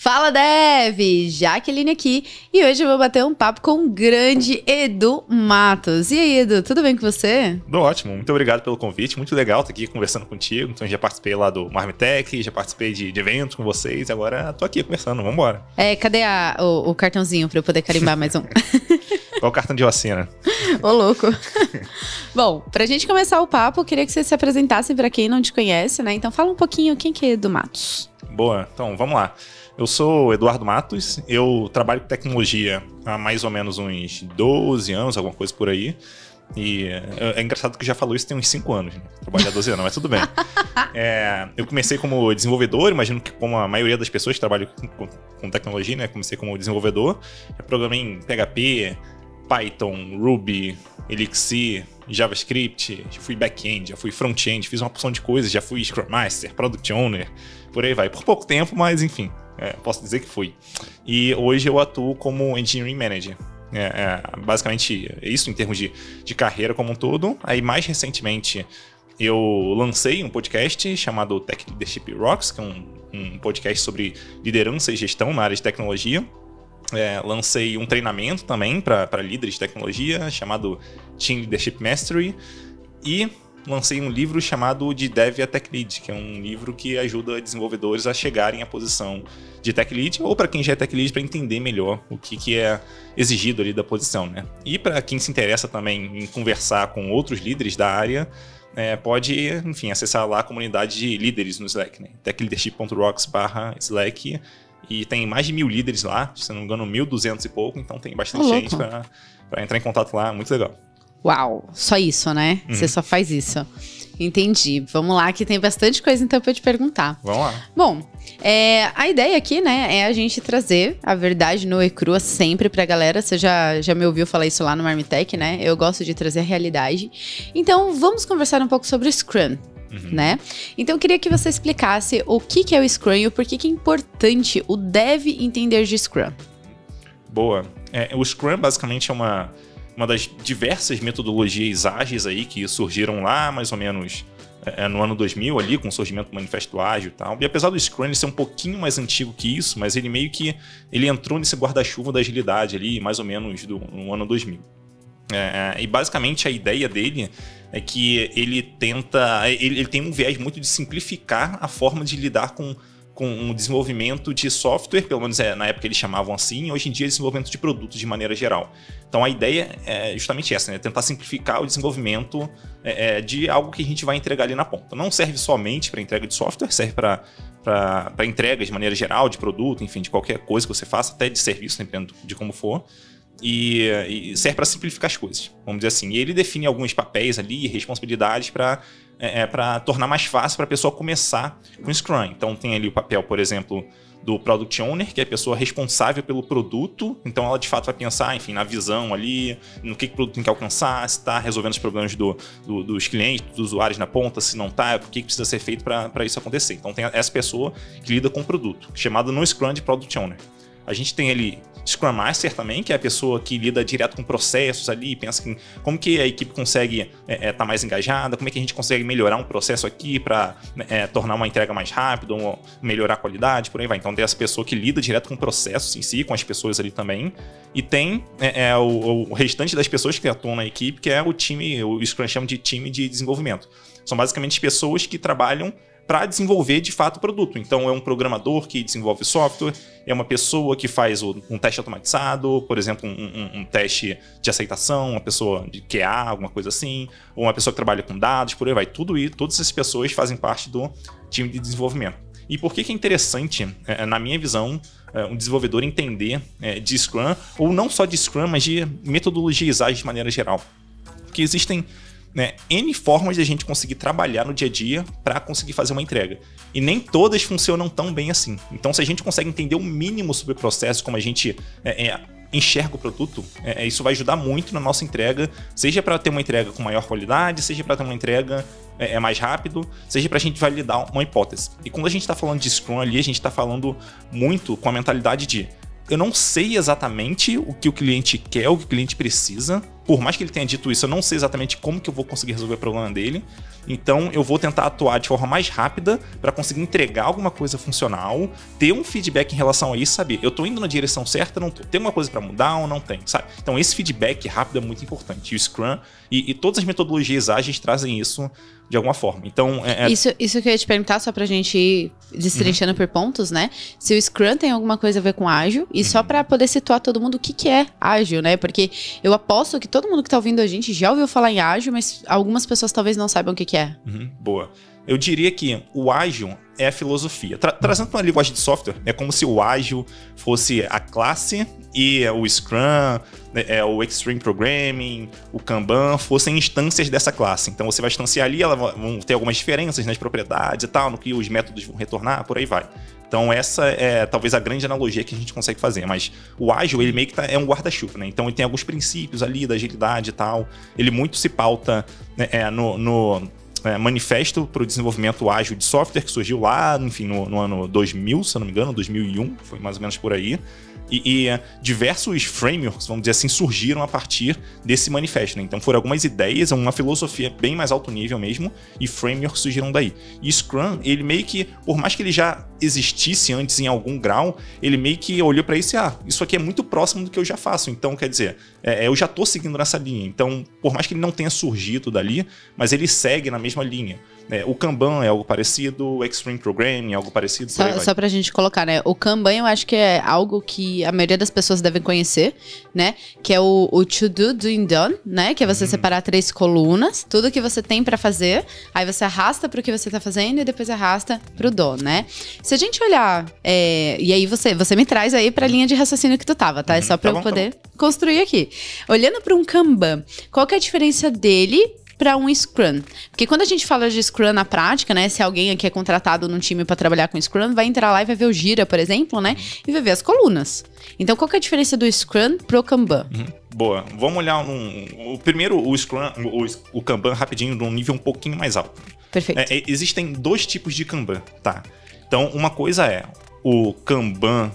Fala, Dev! Jaqueline aqui e hoje eu vou bater um papo com o grande Edu Matos. E aí, Edu, tudo bem com você? Tudo ótimo, muito obrigado pelo convite, muito legal estar aqui conversando contigo. Então já participei lá do Marmitech, já participei de eventos com vocês, agora tô aqui conversando, vambora. Cadê o cartãozinho pra eu poder carimbar mais um? Qual o cartão de vacina? Ô, louco! Bom, pra gente começar o papo, eu queria que você se apresentasse pra quem não te conhece, né? Então fala um pouquinho quem que é Edu Matos. Boa, então vamos lá. Eu sou Eduardo Matos, eu trabalho com tecnologia há mais ou menos uns 12 anos, alguma coisa por aí. E é engraçado que já falou isso tem uns 5 anos, né? Trabalho há 12 anos, mas tudo bem. Eu comecei como desenvolvedor, imagino que como a maioria das pessoas que trabalham com tecnologia, né? Comecei como desenvolvedor, eu programei em PHP, Python, Ruby, Elixir, JavaScript, já fui back-end, já fui front-end, fiz uma porção de coisas, já fui Scrum Master, Product Owner, por aí vai. Por pouco tempo, mas enfim, posso dizer que fui. E hoje eu atuo como Engineering Manager. Basicamente isso em termos de carreira como um todo. Aí mais recentemente eu lancei um podcast chamado Tech Leadership Rocks, que é um podcast sobre liderança e gestão na área de tecnologia. Lancei um treinamento também para líderes de tecnologia chamado Team Leadership Mastery e lancei um livro chamado de Dev a Tech Lead, que é um livro que ajuda desenvolvedores a chegarem à posição de Tech Lead ou para quem já é Tech Lead para entender melhor o que é exigido ali da posição, né? E para quem se interessa também em conversar com outros líderes da área, pode, enfim, acessar lá a comunidade de líderes no Slack, né? techleadership.rocks/Slack. E tem mais de 1000 líderes lá, se não me engano 1.200 e pouco, então tem bastante gente para entrar em contato lá, muito legal. Uau, só isso, né? Você só faz isso. Entendi. Vamos lá, que tem bastante coisa então pra eu te perguntar. Vamos lá. Bom, a ideia aqui, né, é a gente trazer a verdade nua e crua sempre pra galera. Você já me ouviu falar isso lá no Marmitech, né? Eu gosto de trazer a realidade. Então, vamos conversar um pouco sobre o Scrum. Né? Então eu queria que você explicasse o que é o Scrum e o porquê que é importante o dev entender de Scrum. Boa. O Scrum basicamente é uma das diversas metodologias ágeis aí que surgiram lá mais ou menos no ano 2000 ali, com o surgimento do Manifesto Ágil e tal. E apesar do Scrum ele ser um pouquinho mais antigo que isso, mas ele meio que ele entrou nesse guarda-chuva da agilidade ali mais ou menos no ano 2000. E basicamente a ideia dele é que ele tem um viés muito de simplificar a forma de lidar com o desenvolvimento de software, pelo menos na época eles chamavam assim, hoje em dia é desenvolvimento de produtos de maneira geral. Então a ideia é justamente essa, né? Tentar simplificar o desenvolvimento de algo que a gente vai entregar ali na ponta. Não serve somente para entrega de software, serve para entrega de maneira geral, de produto, enfim, de qualquer coisa que você faça, até de serviço, dependendo de como for. E serve para simplificar as coisas, vamos dizer assim. E ele define alguns papéis ali, responsabilidades para tornar mais fácil para a pessoa começar com o Scrum. Então tem ali o papel, por exemplo, do Product Owner, que é a pessoa responsável pelo produto. Então ela de fato vai pensar, enfim, na visão ali, no que o produto tem que alcançar, se está resolvendo os problemas dos clientes, dos usuários na ponta, se não está, o que precisa ser feito para isso acontecer. Então tem essa pessoa que lida com o produto, chamada no Scrum de Product Owner. A gente tem ali Scrum Master também, que é a pessoa que lida direto com processos ali, pensa em como que a equipe consegue estar mais engajada, como é que a gente consegue melhorar um processo aqui para tornar uma entrega mais rápida, ou melhorar a qualidade, por aí vai. Então tem essa pessoa que lida direto com processos em si, com as pessoas ali também. E tem o restante das pessoas que atuam na equipe, que é o time, o Scrum chama de time de desenvolvimento. São basicamente pessoas que trabalham para desenvolver de fato o produto. Então é um programador que desenvolve software, é uma pessoa que faz um teste automatizado, por exemplo, um teste de aceitação, uma pessoa de QA, alguma coisa assim, ou uma pessoa que trabalha com dados, por aí vai. Todas essas pessoas fazem parte do time de desenvolvimento. E por que é interessante, na minha visão, um desenvolvedor entender de Scrum, ou não só de Scrum, mas de metodologias ágeis de maneira geral? Porque existem N formas de a gente conseguir trabalhar no dia a dia para conseguir fazer uma entrega. E nem todas funcionam tão bem assim. Então, se a gente consegue entender o mínimo sobre o processo, como a gente enxerga o produto, isso vai ajudar muito na nossa entrega, seja para ter uma entrega com maior qualidade, seja para ter uma entrega mais rápido, seja para a gente validar uma hipótese. E quando a gente está falando de Scrum ali, a gente está falando muito com a mentalidade de eu não sei exatamente o que o cliente quer, o que o cliente precisa, por mais que ele tenha dito isso, eu não sei exatamente como que eu vou conseguir resolver o problema dele. Então eu vou tentar atuar de forma mais rápida para conseguir entregar alguma coisa funcional, ter um feedback em relação a isso, saber, eu tô indo na direção certa, não tô, tem uma coisa para mudar ou não tem, sabe? Então esse feedback rápido é muito importante. E o Scrum e todas as metodologias ágeis trazem isso de alguma forma. Então, Isso que eu ia te perguntar, só pra gente ir destrinchando por pontos, né? Se o Scrum tem alguma coisa a ver com ágil, e só pra poder situar todo mundo o que é ágil, né? Porque eu aposto que todo mundo que tá ouvindo a gente já ouviu falar em ágil, mas algumas pessoas talvez não saibam o que é. Boa. Eu diria que o ágil é a filosofia. Trazendo para uma linguagem de software, é como se o ágil fosse a classe e o Scrum, o Extreme Programming, o Kanban fossem instâncias dessa classe. Então você vai instanciar ali, elas vão ter algumas diferenças nas propriedades e tal, no que os métodos vão retornar, por aí vai. Então essa é talvez a grande analogia que a gente consegue fazer, mas o ágil, ele meio que é um guarda-chuva, né? Então ele tem alguns princípios ali da agilidade e tal, ele muito se pauta no manifesto para o desenvolvimento ágil de software, que surgiu lá, enfim, no ano 2000, se eu não me engano, 2001, foi mais ou menos por aí. E diversos frameworks, vamos dizer assim, surgiram a partir desse manifesto, né? Então foram algumas ideias, uma filosofia bem mais alto nível mesmo, e frameworks surgiram daí. E Scrum, ele meio que, por mais que ele já existisse antes em algum grau, ele meio que olhou para isso e, isso aqui é muito próximo do que eu já faço. Então, quer dizer, eu já tô seguindo nessa linha. Então, por mais que ele não tenha surgido dali, mas ele segue na mesma linha. O Kanban é algo parecido, o Extreme Programming é algo parecido. Só pra gente colocar, né? O Kanban eu acho que é algo que a maioria das pessoas devem conhecer, né? Que é o to do, doing, done, né? Que é você separar 3 colunas, tudo que você tem pra fazer, aí você arrasta pro que você tá fazendo e depois arrasta pro done, né? Se a gente olhar, e aí você me traz aí pra linha de raciocínio que tu tava, tá? É só pra eu poder construir aqui. Olhando pra um Kanban, qual que é a diferença dele para um Scrum? Porque quando a gente fala de Scrum na prática, né, se alguém aqui é contratado num time para trabalhar com Scrum, vai entrar lá e vai ver o Gira, por exemplo, né, e vai ver as colunas. Então, qual que é a diferença do Scrum pro Kanban? Boa. Vamos olhar primeiro o Scrum, o Kanban rapidinho, num nível um pouquinho mais alto. Perfeito. Existem 2 tipos de Kanban, tá? Então, uma coisa é o Kanban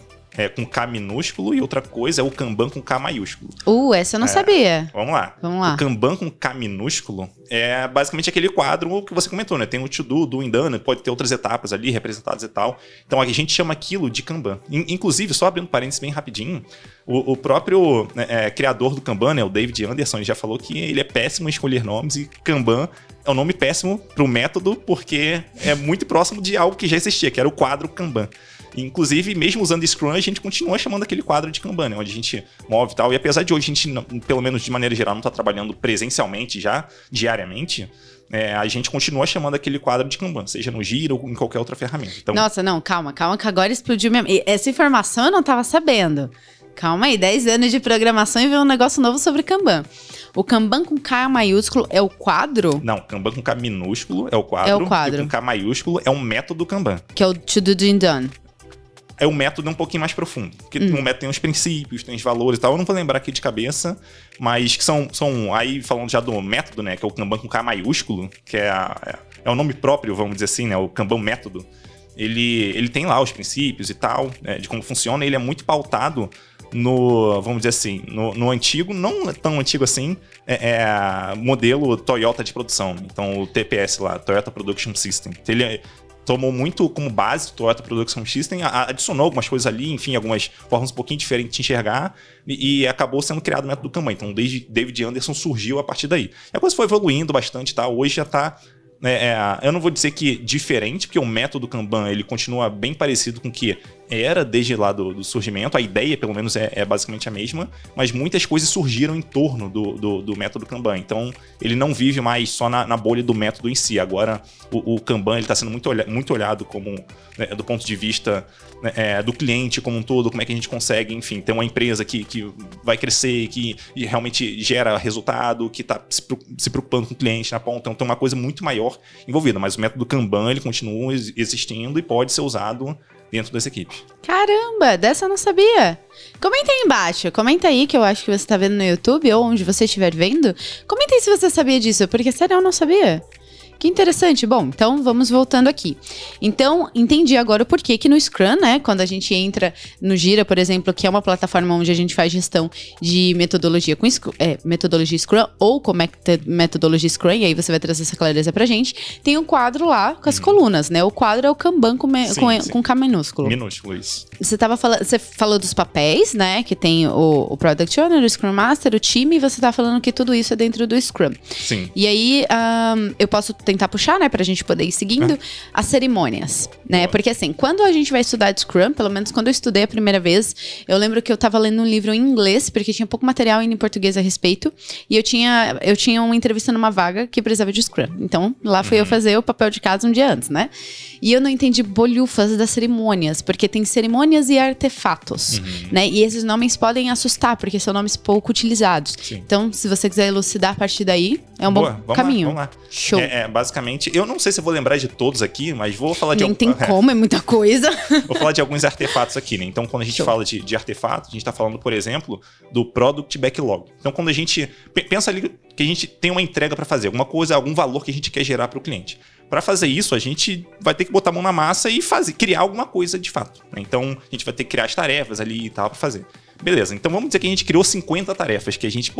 com K minúsculo e outra coisa é o Kanban com K maiúsculo. Essa eu não sabia. Vamos lá. O Kanban com K minúsculo é basicamente aquele quadro que você comentou, né? Tem o to do, doing, done, pode ter outras etapas ali representadas e tal. Então a gente chama aquilo de Kanban. Inclusive, só abrindo parênteses bem rapidinho, o próprio criador do Kanban, né, o David Anderson, ele já falou que ele é péssimo em escolher nomes e Kanban é um nome péssimo para o método porque é muito próximo de algo que já existia, que era o quadro Kanban. Inclusive, mesmo usando Scrum, a gente continua chamando aquele quadro de Kanban, né? Onde a gente move e tal. E apesar de hoje a gente, pelo menos de maneira geral, não tá trabalhando presencialmente já, diariamente, a gente continua chamando aquele quadro de Kanban, seja no Gira ou em qualquer outra ferramenta. Então... Nossa, não, calma, que agora explodiu mesmo. Essa informação eu não tava sabendo. Calma aí, 10 anos de programação e ver um negócio novo sobre Kanban. O Kanban com K maiúsculo é o quadro? Não, Kanban com K minúsculo é o quadro. É o quadro. E com K maiúsculo é um método Kanban. Que é o to do, doing, done. É um método um pouquinho mais profundo. Porque o método tem os princípios, tem os valores e tal. Eu não vou lembrar aqui de cabeça, mas que são aí falando já do método, né? Que é o Kanban com K maiúsculo, que é o nome próprio, vamos dizer assim, né? O Kanban método. Ele tem lá os princípios e tal, de como funciona. Ele é muito pautado vamos dizer assim, no antigo, não tão antigo assim, modelo Toyota de produção. Então, o TPS lá, Toyota Production System. Ele tomou muito como base do Toyota Production System, adicionou algumas coisas ali, enfim, algumas formas um pouquinho diferentes de enxergar, e acabou sendo criado o método do Kanban. Então, David Anderson surgiu a partir daí. E a coisa foi evoluindo bastante, tá? Hoje já tá... eu não vou dizer que diferente, porque o método Kanban ele continua bem parecido com o que era desde lá do surgimento. A ideia, pelo menos, é basicamente a mesma, mas muitas coisas surgiram em torno do método Kanban. Então, ele não vive mais só na bolha do método em si. Agora, o Kanban está sendo muito olhado como, do ponto de vista do cliente como um todo, como é que a gente consegue, enfim, ter uma empresa que vai crescer, que realmente gera resultado, que está se preocupando com o cliente na ponta. Então, tem uma coisa muito maior envolvida, mas o método Kanban ele continua existindo e pode ser usado dentro das equipes. Caramba, dessa eu não sabia. Comenta aí embaixo, comenta aí que eu acho que você tá vendo no YouTube ou onde você estiver vendo. Comenta aí se você sabia disso, porque sério, eu não sabia. que interessante. Bom, então vamos voltando aqui. Então, entendi agora o porquê que no Scrum, né, quando a gente entra no Gira, por exemplo, que é uma plataforma onde a gente faz gestão de metodologia com metodologia Scrum ou com metodologia Scrum, e aí você vai trazer essa clareza pra gente, tem um quadro lá com as colunas, né? O quadro é o Kanban com K minúsculo. Minúsculo, isso. Você falou dos papéis, né, que tem o Product Owner, o Scrum Master, o time, e você tá falando que tudo isso é dentro do Scrum. Sim. E aí, eu posso tentar puxar, né, pra gente poder ir seguindo as cerimônias, né? Boa. Porque assim, quando a gente vai estudar de Scrum, pelo menos quando eu estudei a primeira vez, eu lembro que eu tava lendo um livro em inglês, porque tinha pouco material em português a respeito, e eu tinha uma entrevista numa vaga que precisava de Scrum. Então, lá fui eu fazer o papel de casa um dia antes, né? E eu não entendi bolhufas das cerimônias, porque tem cerimônias e artefatos, né? E esses nomes podem assustar, porque são nomes pouco utilizados. Sim. Então, se você quiser elucidar a partir daí, é um bom caminho. Vamos lá. Show. Basicamente, eu não sei se eu vou lembrar de todos aqui, mas vou falar de Nem tem como, é muita coisa. Vou falar de alguns artefatos aqui, né? Então, quando a gente fala de artefatos, a gente tá falando, por exemplo, do Product Backlog. Então, quando a gente pensa ali que a gente tem uma entrega para fazer, alguma coisa, algum valor que a gente quer gerar para o cliente. Para fazer isso, a gente vai ter que botar a mão na massa e criar alguma coisa de fato, né? Então, a gente vai ter que criar as tarefas ali e tal para fazer. Beleza, então vamos dizer que a gente criou 50 tarefas, que a gente,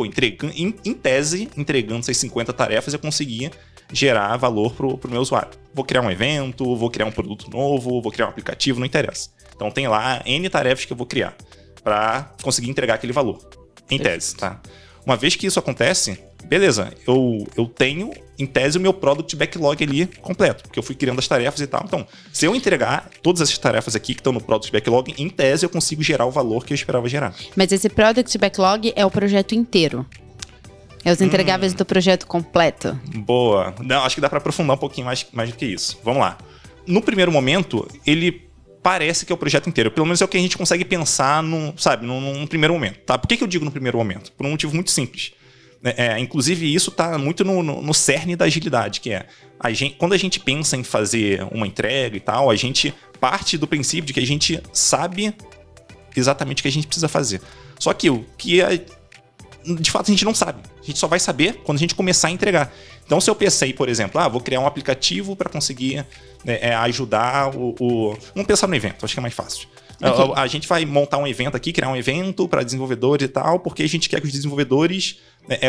em tese, entregando essas 50 tarefas, eu conseguia gerar valor pro meu usuário. Vou criar um evento, vou criar um produto novo, vou criar um aplicativo, não interessa. Então tem lá N tarefas que eu vou criar para conseguir entregar aquele valor, em tese, tá? Uma vez que isso acontece, beleza, eu tenho, em tese, o meu Product Backlog ali completo, porque eu fui criando as tarefas e tal. Então, se eu entregar todas essas tarefas aqui que estão no Product Backlog, em tese eu consigo gerar o valor que eu esperava gerar. Mas esse Product Backlog é o projeto inteiro? É os entregáveis do projeto completo? Boa. Não, acho que dá para aprofundar um pouquinho mais do que isso. Vamos lá. No primeiro momento, ele parece que é o projeto inteiro. Pelo menos é o que a gente consegue pensar num primeiro momento. Tá? Por que eu digo no primeiro momento? Por um motivo muito simples. Inclusive, isso está muito no cerne da agilidade, que é quando a gente pensa em fazer uma entrega e tal, a gente parte do princípio de que a gente sabe exatamente o que a gente precisa fazer. Só que de fato, a gente não sabe. A gente só vai saber quando a gente começar a entregar. Então, se eu pensei, por exemplo, vou criar um aplicativo para conseguir ajudar Vamos pensar no evento, acho que é mais fácil. Okay. A gente vai montar um evento aqui, criar um evento para desenvolvedores e tal, porque a gente quer que os desenvolvedores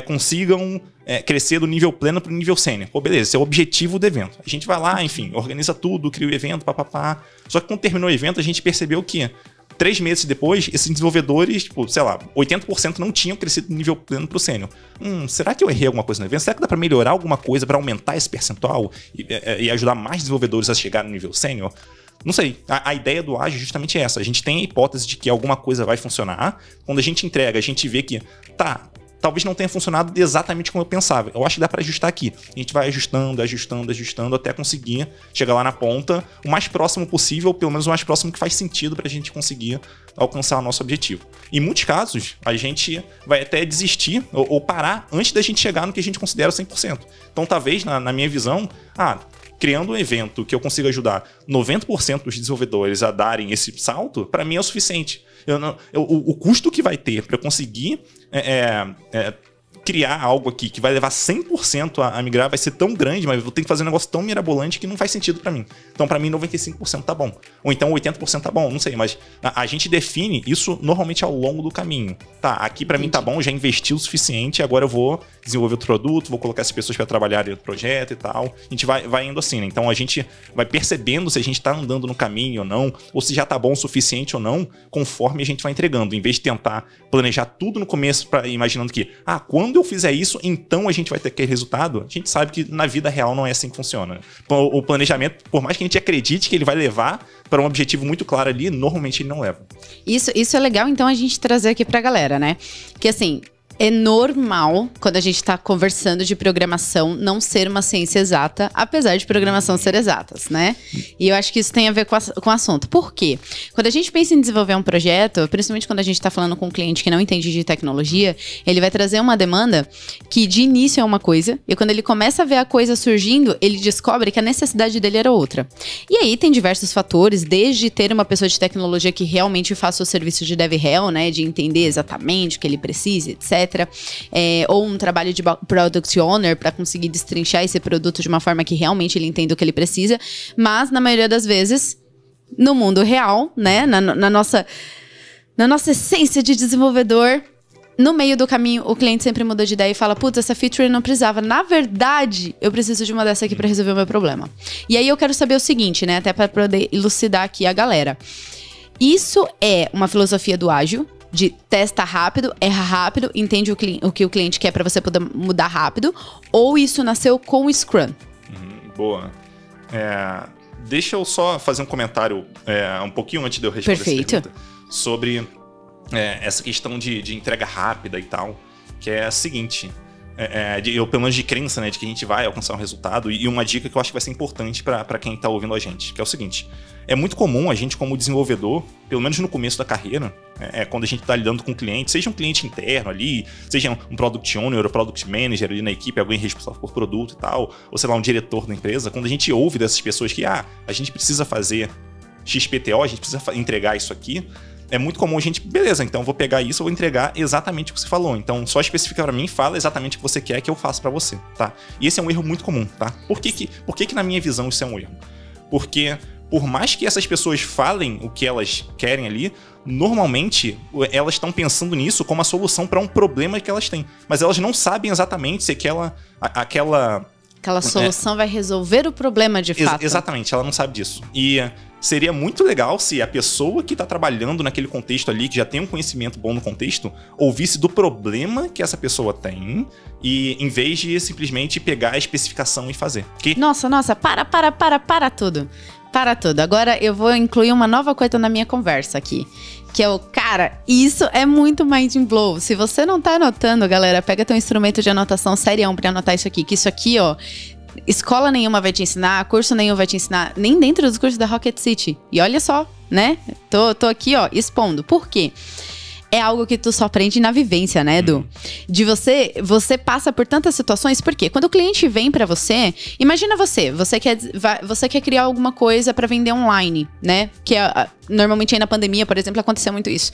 consigam crescer do nível pleno para o nível sênior. Pô, beleza, esse é o objetivo do evento. A gente vai lá, enfim, organiza tudo, cria o evento, papapá. Só que quando terminou o evento, a gente percebeu que 3 meses depois, esses desenvolvedores, 80% não tinham crescido do nível pleno para o sênior. Será que eu errei alguma coisa no evento? Será que dá para melhorar alguma coisa para aumentar esse percentual e ajudar mais desenvolvedores a chegar no nível sênior? Não sei. A ideia do ágil é justamente essa. A gente tem a hipótese de que alguma coisa vai funcionar. Quando a gente entrega, a gente vê que talvez não tenha funcionado exatamente como eu pensava. Eu acho que dá para ajustar aqui. A gente vai ajustando até conseguir chegar lá na ponta o mais próximo possível, ou pelo menos o mais próximo que faz sentido para a gente conseguir alcançar o nosso objetivo. Em muitos casos, a gente vai até desistir ou parar antes da gente chegar no que a gente considera 100%. Então, talvez, na minha visão, criando um evento que eu consiga ajudar 90% dos desenvolvedores a darem esse salto, para mim é o suficiente. O custo que vai ter para eu conseguir criar algo aqui que vai levar 100% a migrar vai ser tão grande, mas eu vou ter que fazer um negócio tão mirabolante que não faz sentido para mim. Então, para mim, 95% tá bom. Ou então 80% tá bom, não sei. Mas a gente define isso normalmente ao longo do caminho. Tá, aqui para mim tá bom, já investi o suficiente, agora eu vou desenvolver outro produto, vou colocar as pessoas para trabalhar no projeto e tal. A gente vai indo assim, né? Então, a gente vai percebendo se a gente tá andando no caminho ou não, ou se já tá bom o suficiente ou não, conforme a gente vai entregando. Em vez de tentar planejar tudo no começo, imaginando que, quando eu fizer isso, então a gente vai ter aquele resultado. A gente sabe que na vida real não é assim que funciona. O planejamento, por mais que a gente acredite que ele vai levar para um objetivo muito claro ali, normalmente ele não leva. Isso é legal, então, a gente trazer aqui pra galera, né? Que assim, é normal, quando a gente está conversando de programação, não ser uma ciência exata, apesar de programação ser exatas, né? E eu acho que isso tem a ver com o assunto. Por quê? Quando a gente pensa em desenvolver um projeto, principalmente quando a gente está falando com um cliente que não entende de tecnologia, ele vai trazer uma demanda que de início é uma coisa, e quando ele começa a ver a coisa surgindo, ele descobre que a necessidade dele era outra. E aí tem diversos fatores, desde ter uma pessoa de tecnologia que realmente faça o serviço de DevRel, né? De entender exatamente o que ele precisa, etc. etc. Ou um trabalho de Product Owner para conseguir destrinchar esse produto de uma forma que realmente ele entenda o que ele precisa. Mas, na maioria das vezes, no mundo real, né, na nossa essência de desenvolvedor, no meio do caminho, o cliente sempre muda de ideia e fala, putz, essa feature eu não precisava. Na verdade, eu preciso de uma dessa aqui para resolver o meu problema. E aí eu quero saber o seguinte, né, até para poder elucidar aqui a galera. Isso é uma filosofia do ágil, de testa rápido, erra rápido, entende o que o cliente quer para você poder mudar rápido, ou isso nasceu com o Scrum? Boa. Deixa eu só fazer um comentário um pouquinho antes de eu responder essa pergunta sobre essa questão de entrega rápida e tal, que é a seguinte, eu pelo menos de crença, né, de que a gente vai alcançar um resultado, e uma dica que eu acho que vai ser importante para quem tá ouvindo a gente, que é o seguinte, é muito comum a gente como desenvolvedor, pelo menos no começo da carreira, quando a gente tá lidando com um cliente, seja um cliente interno ali, seja um Product Owner ou Product Manager ali na equipe, alguém responsável por produto e tal, ou sei lá, um diretor da empresa, quando a gente ouve dessas pessoas que, a gente precisa fazer XPTO, a gente precisa entregar isso aqui, é muito comum a gente, beleza, então eu vou pegar isso, eu vou entregar exatamente o que você falou. Então, só especifica pra mim, fala exatamente o que você quer que eu faça pra você, tá? E esse é um erro muito comum, tá? Por que na minha visão isso é um erro? Porque, por mais que essas pessoas falem o que elas querem ali, normalmente elas estão pensando nisso como a solução pra um problema que elas têm. Mas elas não sabem exatamente se aquela solução vai resolver o problema de fato. Exatamente, ela não sabe disso. E seria muito legal se a pessoa que está trabalhando naquele contexto ali, que já tem um conhecimento bom no contexto, ouvisse do problema que essa pessoa tem e em vez de simplesmente pegar a especificação e fazer. Nossa, para tudo. Para tudo. Agora eu vou incluir uma nova coisa na minha conversa aqui. Que é cara, isso é muito mind blow. Se você não tá anotando, galera, pega teu instrumento de anotação serião pra anotar isso aqui. Que isso aqui, ó, escola nenhuma vai te ensinar, curso nenhum vai te ensinar, nem dentro dos cursos da Rocket City. E olha só, né? Tô aqui, ó, expondo. Por quê? É algo que tu só aprende na vivência, né, Edu? De você passa por tantas situações, porque quando o cliente vem pra você, imagina você quer criar alguma coisa pra vender online, né? Que normalmente aí na pandemia, por exemplo, aconteceu muito isso.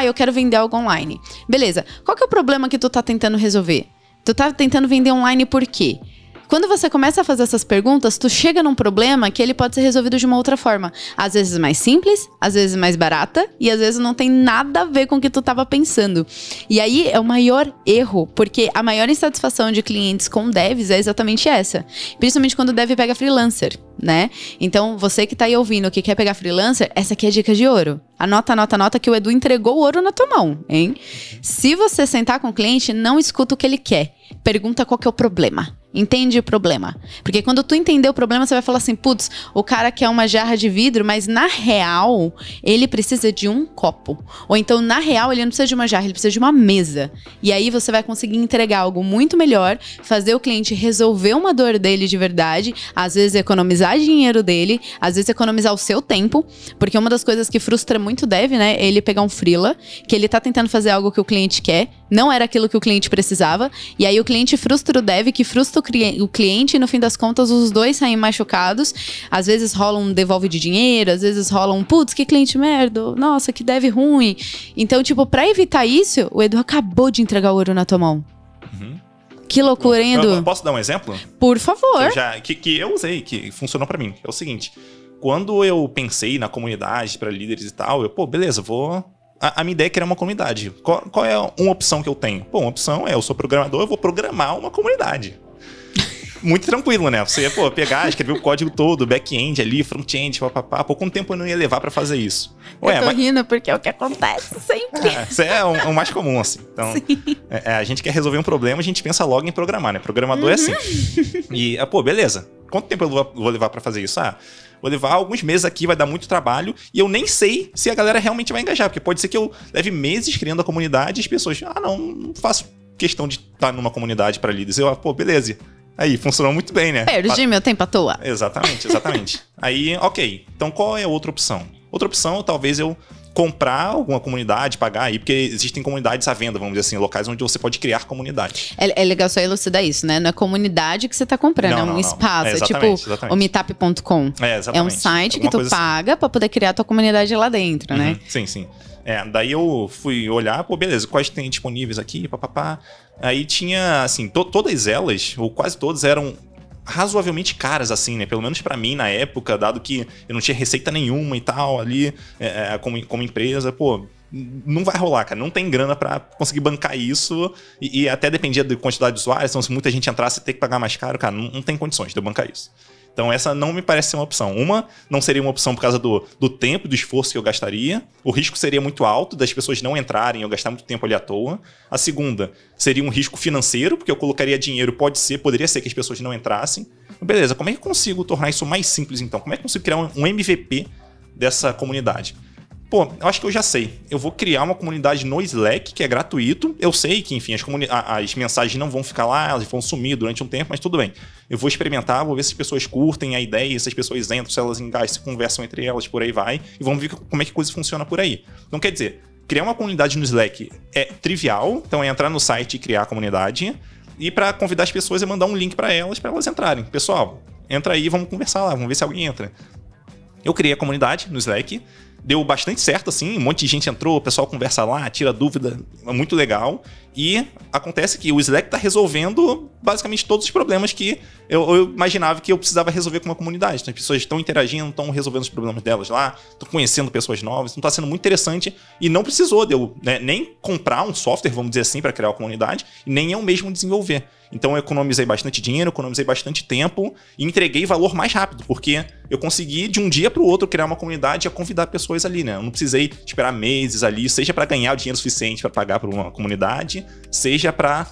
Eu quero vender algo online. Beleza, qual que é o problema que tu tá tentando resolver? Tu tá tentando vender online por quê? Quando você começa a fazer essas perguntas, tu chega num problema que ele pode ser resolvido de uma outra forma. Às vezes mais simples, às vezes mais barata e às vezes não tem nada a ver com o que tu tava pensando. E aí é o maior erro, porque a maior insatisfação de clientes com devs é exatamente essa. Principalmente quando o dev pega freelancer, né? Então, você que tá aí ouvindo que quer pegar freelancer, essa aqui é a dica de ouro. Anota que o Edu entregou o ouro na tua mão, hein? Se você sentar com o cliente, não escuta o que ele quer. Pergunta qual que é o problema. Entende o problema. Porque quando tu entender o problema, você vai falar assim, putz, o cara quer uma jarra de vidro, mas na real, ele precisa de um copo. Ou então, na real, ele não precisa de uma jarra, ele precisa de uma mesa. E aí você vai conseguir entregar algo muito melhor, fazer o cliente resolver uma dor dele de verdade, às vezes economizar dinheiro dele, às vezes economizar o seu tempo, porque uma das coisas que frustra muito o dev, né, é ele pegar um freela, que ele tá tentando fazer algo que o cliente quer, não era aquilo que o cliente precisava, e aí o cliente frustra o dev, que frustra o cliente, e no fim das contas os dois saem machucados. Às vezes rola um devolve de dinheiro, às vezes rola um putz, que cliente merda, nossa, que dev ruim. Então, tipo, pra evitar isso, o Edu acabou de entregar o ouro na tua mão. Que loucura, hein, Edu? Posso dar um exemplo? Por favor. Que eu usei, que funcionou pra mim. É o seguinte, quando eu pensei na comunidade pra líderes e tal, beleza, vou... A minha ideia é criar uma comunidade. Qual é uma opção que eu tenho? Uma opção eu sou programador, eu vou programar uma comunidade. Muito tranquilo, né? Você ia, pegar, escrever o código todo, back-end ali, front-end, papapá. Quanto tempo eu não ia levar pra fazer isso? Eu tô rindo porque é o que acontece sempre. Isso é o mais comum, assim. Então, a gente quer resolver um problema, a gente pensa logo em programar, né? Programador é assim. E, beleza. Quanto tempo eu vou levar pra fazer isso? Vou levar alguns meses aqui, vai dar muito trabalho, e eu nem sei se a galera realmente vai engajar, porque pode ser que eu leve meses criando a comunidade e as pessoas, não faço questão de estar numa comunidade para líderes. Beleza. Aí, funcionou muito bem, né? Perdi meu tempo à toa. Exatamente. Aí, ok. Então, qual é a outra opção? Outra opção, talvez eu comprar alguma comunidade, pagar aí, porque existem comunidades à venda, vamos dizer assim, locais onde você pode criar comunidade. É legal só elucidar isso, né? Não é comunidade que você tá comprando, é um espaço. É tipo o meetup.com. É um site que tu paga pra poder criar tua comunidade lá dentro, né? Sim, sim. Daí eu fui olhar, beleza, quais tem disponíveis aqui, papapá. Aí tinha, assim, todas elas, ou quase todas, eram razoavelmente caras, assim, né? Pelo menos pra mim, na época, dado que eu não tinha receita nenhuma e tal ali, como empresa, não vai rolar, cara. Não tem grana pra conseguir bancar isso. E até dependia da quantidade de usuários. Então, se muita gente entrasse, ter que pagar mais caro, cara, não tem condições de eu bancar isso. Então, essa não me parece ser uma opção. Uma, não seria uma opção por causa do tempo, do esforço que eu gastaria. O risco seria muito alto das pessoas não entrarem, eu gastar muito tempo ali à toa. A segunda, seria um risco financeiro, porque eu colocaria dinheiro, poderia ser que as pessoas não entrassem. Beleza, como é que eu consigo tornar isso mais simples, então? Como é que eu consigo criar um MVP dessa comunidade? Eu acho que eu já sei. Eu vou criar uma comunidade no Slack, que é gratuito. Eu sei que, enfim, as mensagens não vão ficar lá, elas vão sumir durante um tempo, mas tudo bem. Eu vou experimentar, vou ver se as pessoas curtem a ideia, se as pessoas entram, se elas engajam, se conversam entre elas, por aí vai. E vamos ver como é que a coisa funciona por aí. Então, quer dizer, criar uma comunidade no Slack é trivial. Então, é entrar no site e criar a comunidade. E para convidar as pessoas, é mandar um link para elas entrarem. Pessoal, entra aí, vamos conversar lá, vamos ver se alguém entra. Eu criei a comunidade no Slack. Deu bastante certo, assim, um monte de gente entrou, o pessoal conversa lá, tira dúvida, é muito legal. E acontece que o Slack está resolvendo basicamente todos os problemas que eu imaginava que eu precisava resolver com uma comunidade. Então, as pessoas estão interagindo, estão resolvendo os problemas delas lá, estão conhecendo pessoas novas, então está sendo muito interessante. E não precisou de eu nem comprar um software, vamos dizer assim, para criar uma comunidade, e nem eu mesmo desenvolver. Então eu economizei bastante dinheiro, economizei bastante tempo e entreguei valor mais rápido, porque eu consegui de um dia para o outro criar uma comunidade e convidar pessoas ali, né? Eu não precisei esperar meses ali, seja para ganhar o dinheiro suficiente para pagar por uma comunidade, seja para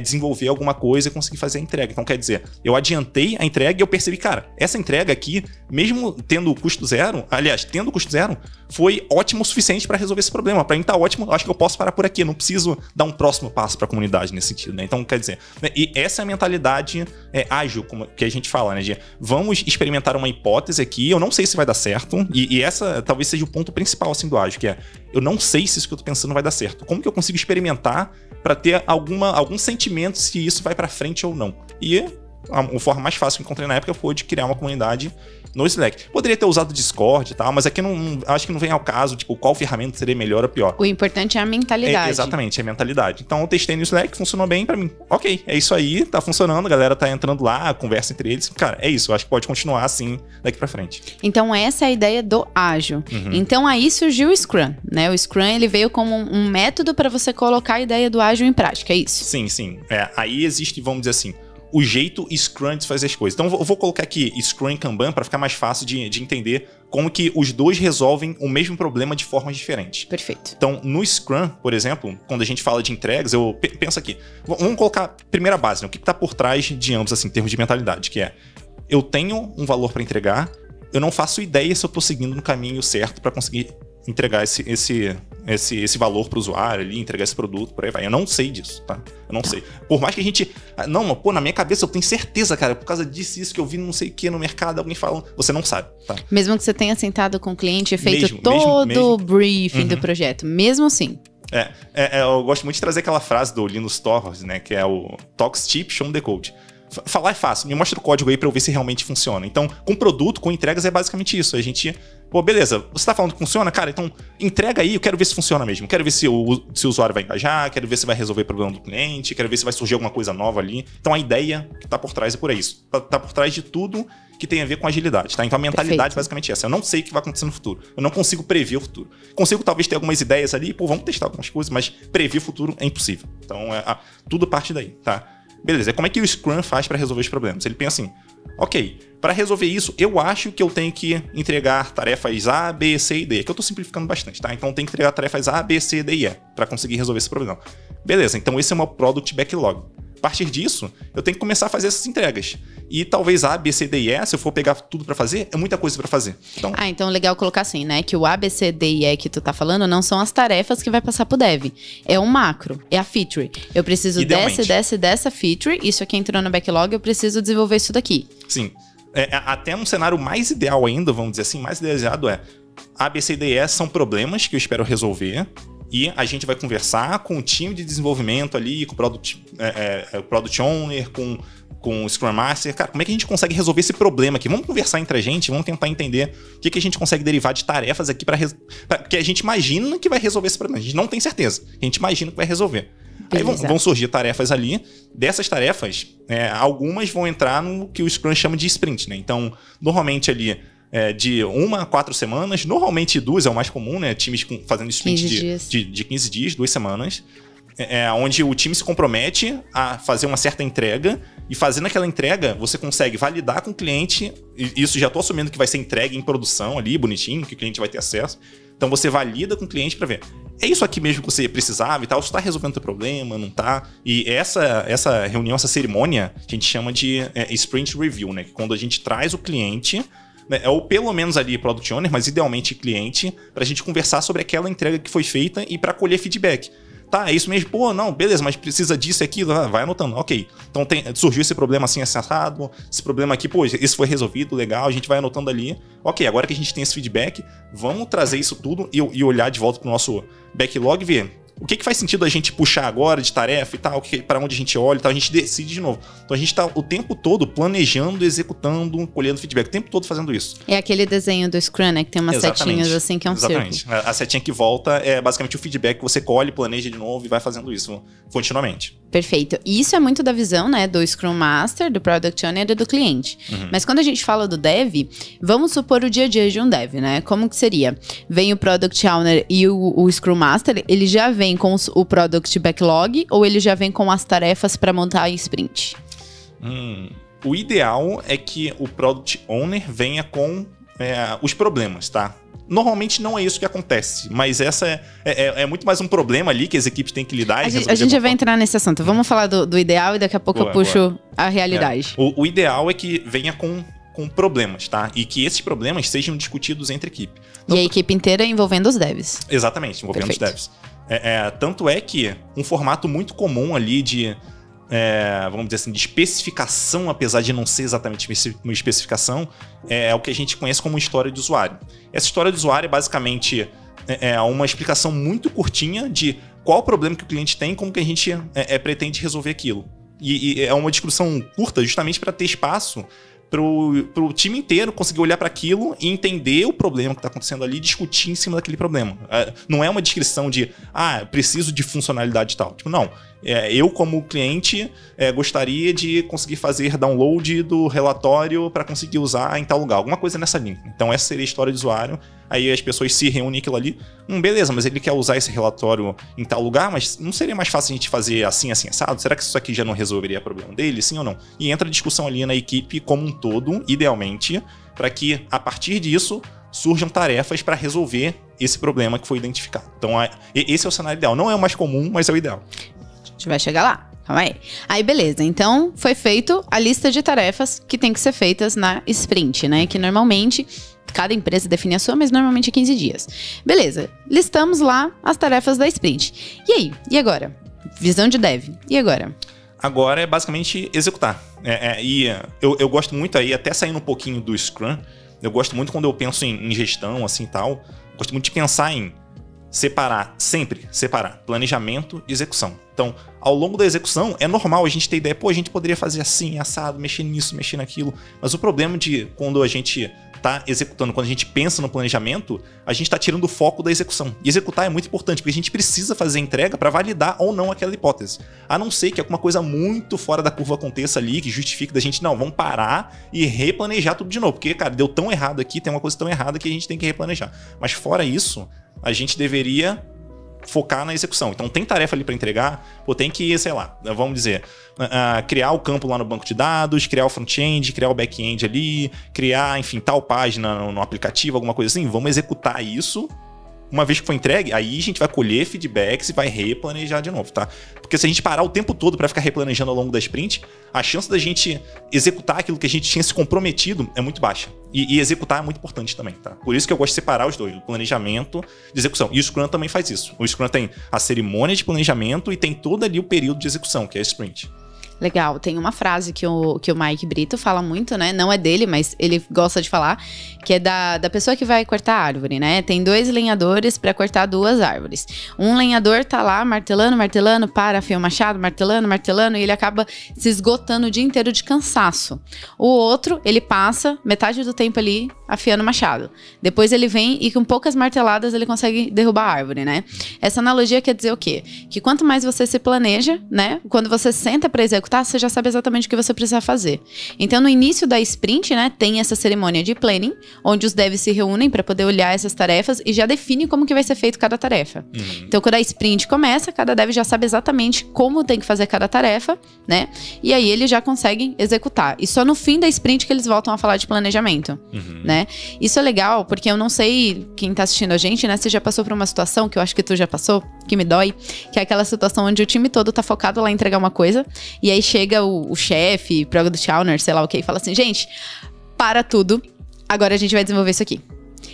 desenvolver alguma coisa e conseguir fazer a entrega. Então, quer dizer, eu adiantei a entrega e eu percebi, cara, essa entrega aqui, mesmo tendo custo zero, foi ótimo o suficiente para resolver esse problema. Para mim tá ótimo, acho que eu posso parar por aqui, não preciso dar um próximo passo para a comunidade nesse sentido, né? Então, quer dizer, e essa é a mentalidade ágil que a gente fala, né? De vamos experimentar uma hipótese aqui, eu não sei se vai dar certo, e essa talvez seja o ponto principal assim, do ágil, que é, eu não sei se isso que eu tô pensando vai dar certo. Como que eu consigo experimentar para ter algum sentimento se isso vai para frente ou não? E a forma mais fácil que eu encontrei na época foi de criar uma comunidade no Slack. Poderia ter usado o Discord e tal, mas aqui acho que não vem ao caso, tipo, qual ferramenta seria melhor ou pior. O importante é a mentalidade. Exatamente, é a mentalidade. Então eu testei no Slack, funcionou bem pra mim. Ok, é isso aí, tá funcionando, a galera tá entrando lá, conversa entre eles. Cara, é isso, eu acho que pode continuar assim daqui pra frente. Então essa é a ideia do ágil. Então aí surgiu o Scrum, né? O Scrum, ele veio como um método para você colocar a ideia do ágil em prática, é isso? Sim. Aí existe, vamos dizer assim, o jeito Scrum de fazer as coisas. Então eu vou colocar aqui Scrum e Kanban para ficar mais fácil de entender como que os dois resolvem o mesmo problema de formas diferentes. Perfeito. Então no Scrum, por exemplo, quando a gente fala de entregas, eu penso aqui, vamos colocar a primeira base, né? O que está por trás de ambos, assim, em termos de mentalidade, que é, eu tenho um valor para entregar, eu não faço ideia se eu estou seguindo no caminho certo para conseguir entregar esse valor para o usuário ali, entregar esse produto, por aí vai. Eu não sei disso, tá? Eu não sei. Por mais que a gente... na minha cabeça eu tenho certeza, cara, por causa disso, isso que eu vi não sei o que no mercado, alguém falando, você não sabe, tá? Mesmo que você tenha sentado com o cliente e feito todo o briefing do projeto, mesmo assim. Eu gosto muito de trazer aquela frase do Linus Torvalds, né, que é o Talks cheap, show the code. Falar é fácil, me mostra o código aí pra eu ver se realmente funciona. Então, com produto, com entregas, é basicamente isso. A gente, beleza, você tá falando que funciona? Cara, então entrega aí, eu quero ver se funciona mesmo. Quero ver se o usuário vai engajar, quero ver se vai resolver o problema do cliente, quero ver se vai surgir alguma coisa nova ali. Então, a ideia que tá por trás é por isso. Tá por trás de tudo que tem a ver com agilidade, tá? Então, a mentalidade é basicamente essa. Eu não sei o que vai acontecer no futuro. Eu não consigo prever o futuro. Consigo talvez ter algumas ideias ali, vamos testar algumas coisas, mas prever o futuro é impossível. Então, tudo parte daí, tá? Beleza, como é que o Scrum faz para resolver os problemas? Ele pensa assim, ok, para resolver isso, eu acho que eu tenho que entregar tarefas A, B, C e D, que eu estou simplificando bastante, tá? Então eu tenho que entregar tarefas A, B, C, D e E para conseguir resolver esse problema. Beleza, então esse é o meu Product Backlog. A partir disso, eu tenho que começar a fazer essas entregas. E talvez A, B, C, D e E, se eu for pegar tudo pra fazer, é muita coisa pra fazer. Então legal colocar assim, né? Que o A, B, C, D e E que tu tá falando não são as tarefas que vai passar pro dev. É um macro, é a feature. Eu preciso dessa feature, isso aqui entrou no backlog, eu preciso desenvolver isso daqui. Sim. Até um cenário mais ideal ainda, vamos dizer assim, mais idealizado A, B, C, D, E são problemas que eu espero resolver. E a gente vai conversar com o time de desenvolvimento ali, com o Product Owner, com o Scrum Master. Cara, como é que a gente consegue resolver esse problema aqui? Vamos conversar entre a gente, vamos tentar entender o que a gente consegue derivar de tarefas aqui que a gente imagina que vai resolver esse problema. A gente não tem certeza, a gente imagina que vai resolver. Aí vão surgir tarefas ali. Dessas tarefas, algumas vão entrar no que o Scrum chama de sprint, né? Então, normalmente ali, de 1 a 4 semanas, normalmente 2 é o mais comum, né? Times fazendo sprint de 15 dias, 2 semanas, onde o time se compromete a fazer uma certa entrega, e fazendo aquela entrega, você consegue validar com o cliente, e isso já estou assumindo que vai ser entregue em produção ali, bonitinho, que o cliente vai ter acesso. Então você valida com o cliente para ver, é isso aqui mesmo que você precisava e tal, você está resolvendo o teu problema, não tá? E essa reunião, essa cerimônia, a gente chama de Sprint Review, né? Quando a gente traz o cliente, ou pelo menos ali Product Owner, mas idealmente cliente, para a gente conversar sobre aquela entrega que foi feita e para colher feedback. Tá, é isso mesmo? Pô, não, beleza, mas precisa disso e aquilo, vai anotando. Ok, então surgiu esse problema assim, assado, esse problema aqui, pô, esse foi resolvido, legal, a gente vai anotando ali. Ok, agora que a gente tem esse feedback, vamos trazer isso tudo e olhar de volta pro nosso backlog e ver o que faz sentido a gente puxar agora de tarefa e tal, para onde a gente olha e tal, a gente decide de novo. Então a gente tá o tempo todo planejando, executando, colhendo feedback, o tempo todo fazendo isso. É aquele desenho do Scrum, né, que tem umas setinhas assim, que é um círculo. A setinha que volta é basicamente o feedback que você colhe, planeja de novo e vai fazendo isso continuamente. Perfeito. E isso é muito da visão, né, do Scrum Master, do Product Owner e do cliente. Mas quando a gente fala do Dev, vamos supor o dia a dia de um Dev, né? Como que seria? Vem o Product Owner e o Scrum Master, ele já vem com o Product Backlog ou ele já vem com as tarefas para montar a sprint? O ideal é que o Product Owner venha com os problemas, tá? Normalmente não é isso que acontece, mas essa é muito mais um problema ali que as equipes têm que lidar. A gente já vai entrar nesse assunto. Vamos falar do ideal e daqui a pouco eu puxo a realidade. O ideal é que venha com problemas, tá? E que esses problemas sejam discutidos entre a equipe. E a equipe inteira envolvendo os devs. Exatamente, envolvendo os devs. Tanto é que um formato muito comum ali de, vamos dizer assim, de especificação, apesar de não ser exatamente uma especificação, é o que a gente conhece como história de usuário. Essa história de usuário é basicamente uma explicação muito curtinha de qual o problema que o cliente tem e como que a gente pretende resolver aquilo. E é uma discussão curta justamente para ter espaço pro time inteiro conseguir olhar para aquilo e entender o problema que está acontecendo ali e discutir em cima daquele problema. Não é uma descrição de, preciso de funcionalidade tal. Tipo, não. Eu, como cliente, gostaria de conseguir fazer download do relatório para conseguir usar em tal lugar. Alguma coisa nessa linha. Então, essa seria a história do usuário. Aí as pessoas se reúnem aquilo ali. Beleza, mas ele quer usar esse relatório em tal lugar, mas não seria mais fácil a gente fazer assim, assado? Será que isso aqui já não resolveria o problema dele? Sim ou não? E entra a discussão ali na equipe como um todo, idealmente, para que, a partir disso, surjam tarefas para resolver esse problema que foi identificado. Então, esse é o cenário ideal. Não é o mais comum, mas é o ideal. A gente vai chegar lá. Calma aí. Aí, beleza. Então, foi feito a lista de tarefas que tem que ser feitas na sprint, né? Que normalmente, cada empresa define a sua, mas normalmente é 15 dias. Beleza. Listamos lá as tarefas da sprint. E aí? E agora? Visão de dev. E agora? Agora é basicamente executar. E eu gosto muito aí, até saindo um pouquinho do Scrum, eu gosto muito quando eu penso em gestão, assim e tal, gosto muito de pensar em separar planejamento e execução. Então, ao longo da execução, é normal a gente ter ideia, a gente poderia fazer assim, assado, mexer nisso, mexer naquilo, mas o problema de quando a gente tá executando, quando a gente pensa no planejamento, a gente tá tirando o foco da execução. E executar é muito importante, porque a gente precisa fazer a entrega para validar ou não aquela hipótese. A não ser que alguma coisa muito fora da curva aconteça ali, que justifique da gente, não, vamos parar e replanejar tudo de novo, porque, cara, deu tão errado aqui, tem uma coisa tão errada que a gente tem que replanejar. Mas fora isso, a gente deveria focar na execução. Então tem tarefa ali para entregar, tem que, sei lá, vamos dizer, criar o campo lá no banco de dados, criar o front-end, criar o back-end ali, criar, enfim, tal página no aplicativo, alguma coisa assim. Vamos executar isso. Uma vez que for entregue, aí a gente vai colher feedbacks e vai replanejar de novo, tá? Porque se a gente parar o tempo todo para ficar replanejando ao longo da sprint, a chance da gente executar aquilo que a gente tinha se comprometido é muito baixa. E executar é muito importante também, tá? Por isso que eu gosto de separar os dois, o planejamento e execução. E o Scrum também faz isso. O Scrum tem a cerimônia de planejamento e tem todo ali o período de execução, que é a sprint. Legal, tem uma frase que o Mike Brito fala muito, né? Não é dele, mas ele gosta de falar, que é da pessoa que vai cortar a árvore, né? Tem 2 lenhadores para cortar 2 árvores. Um lenhador tá lá martelando, afia o machado, martelando, e ele acaba se esgotando o dia inteiro de cansaço. O outro, ele passa metade do tempo ali afiando o machado. Depois ele vem e com poucas marteladas ele consegue derrubar a árvore, né? Essa analogia quer dizer o quê? Que quanto mais você se planeja, né? Quando você senta para executar, você já sabe exatamente o que você precisa fazer. Então, no início da sprint, né, tem essa cerimônia de planning, onde os devs se reúnem para poder olhar essas tarefas e já define como que vai ser feito cada tarefa. Então, quando a sprint começa, cada dev já sabe exatamente como tem que fazer cada tarefa, né? E aí eles já conseguem executar. E só no fim da sprint que eles voltam a falar de planejamento, né? Isso é legal, porque eu não sei quem tá assistindo a gente, né, se já passou por uma situação, que eu acho que tu já passou, que me dói, que é aquela situação onde o time todo tá focado lá em entregar uma coisa, e aí chega o chefe, Product Owner, sei lá o que, e fala assim, gente, para tudo, agora a gente vai desenvolver isso aqui.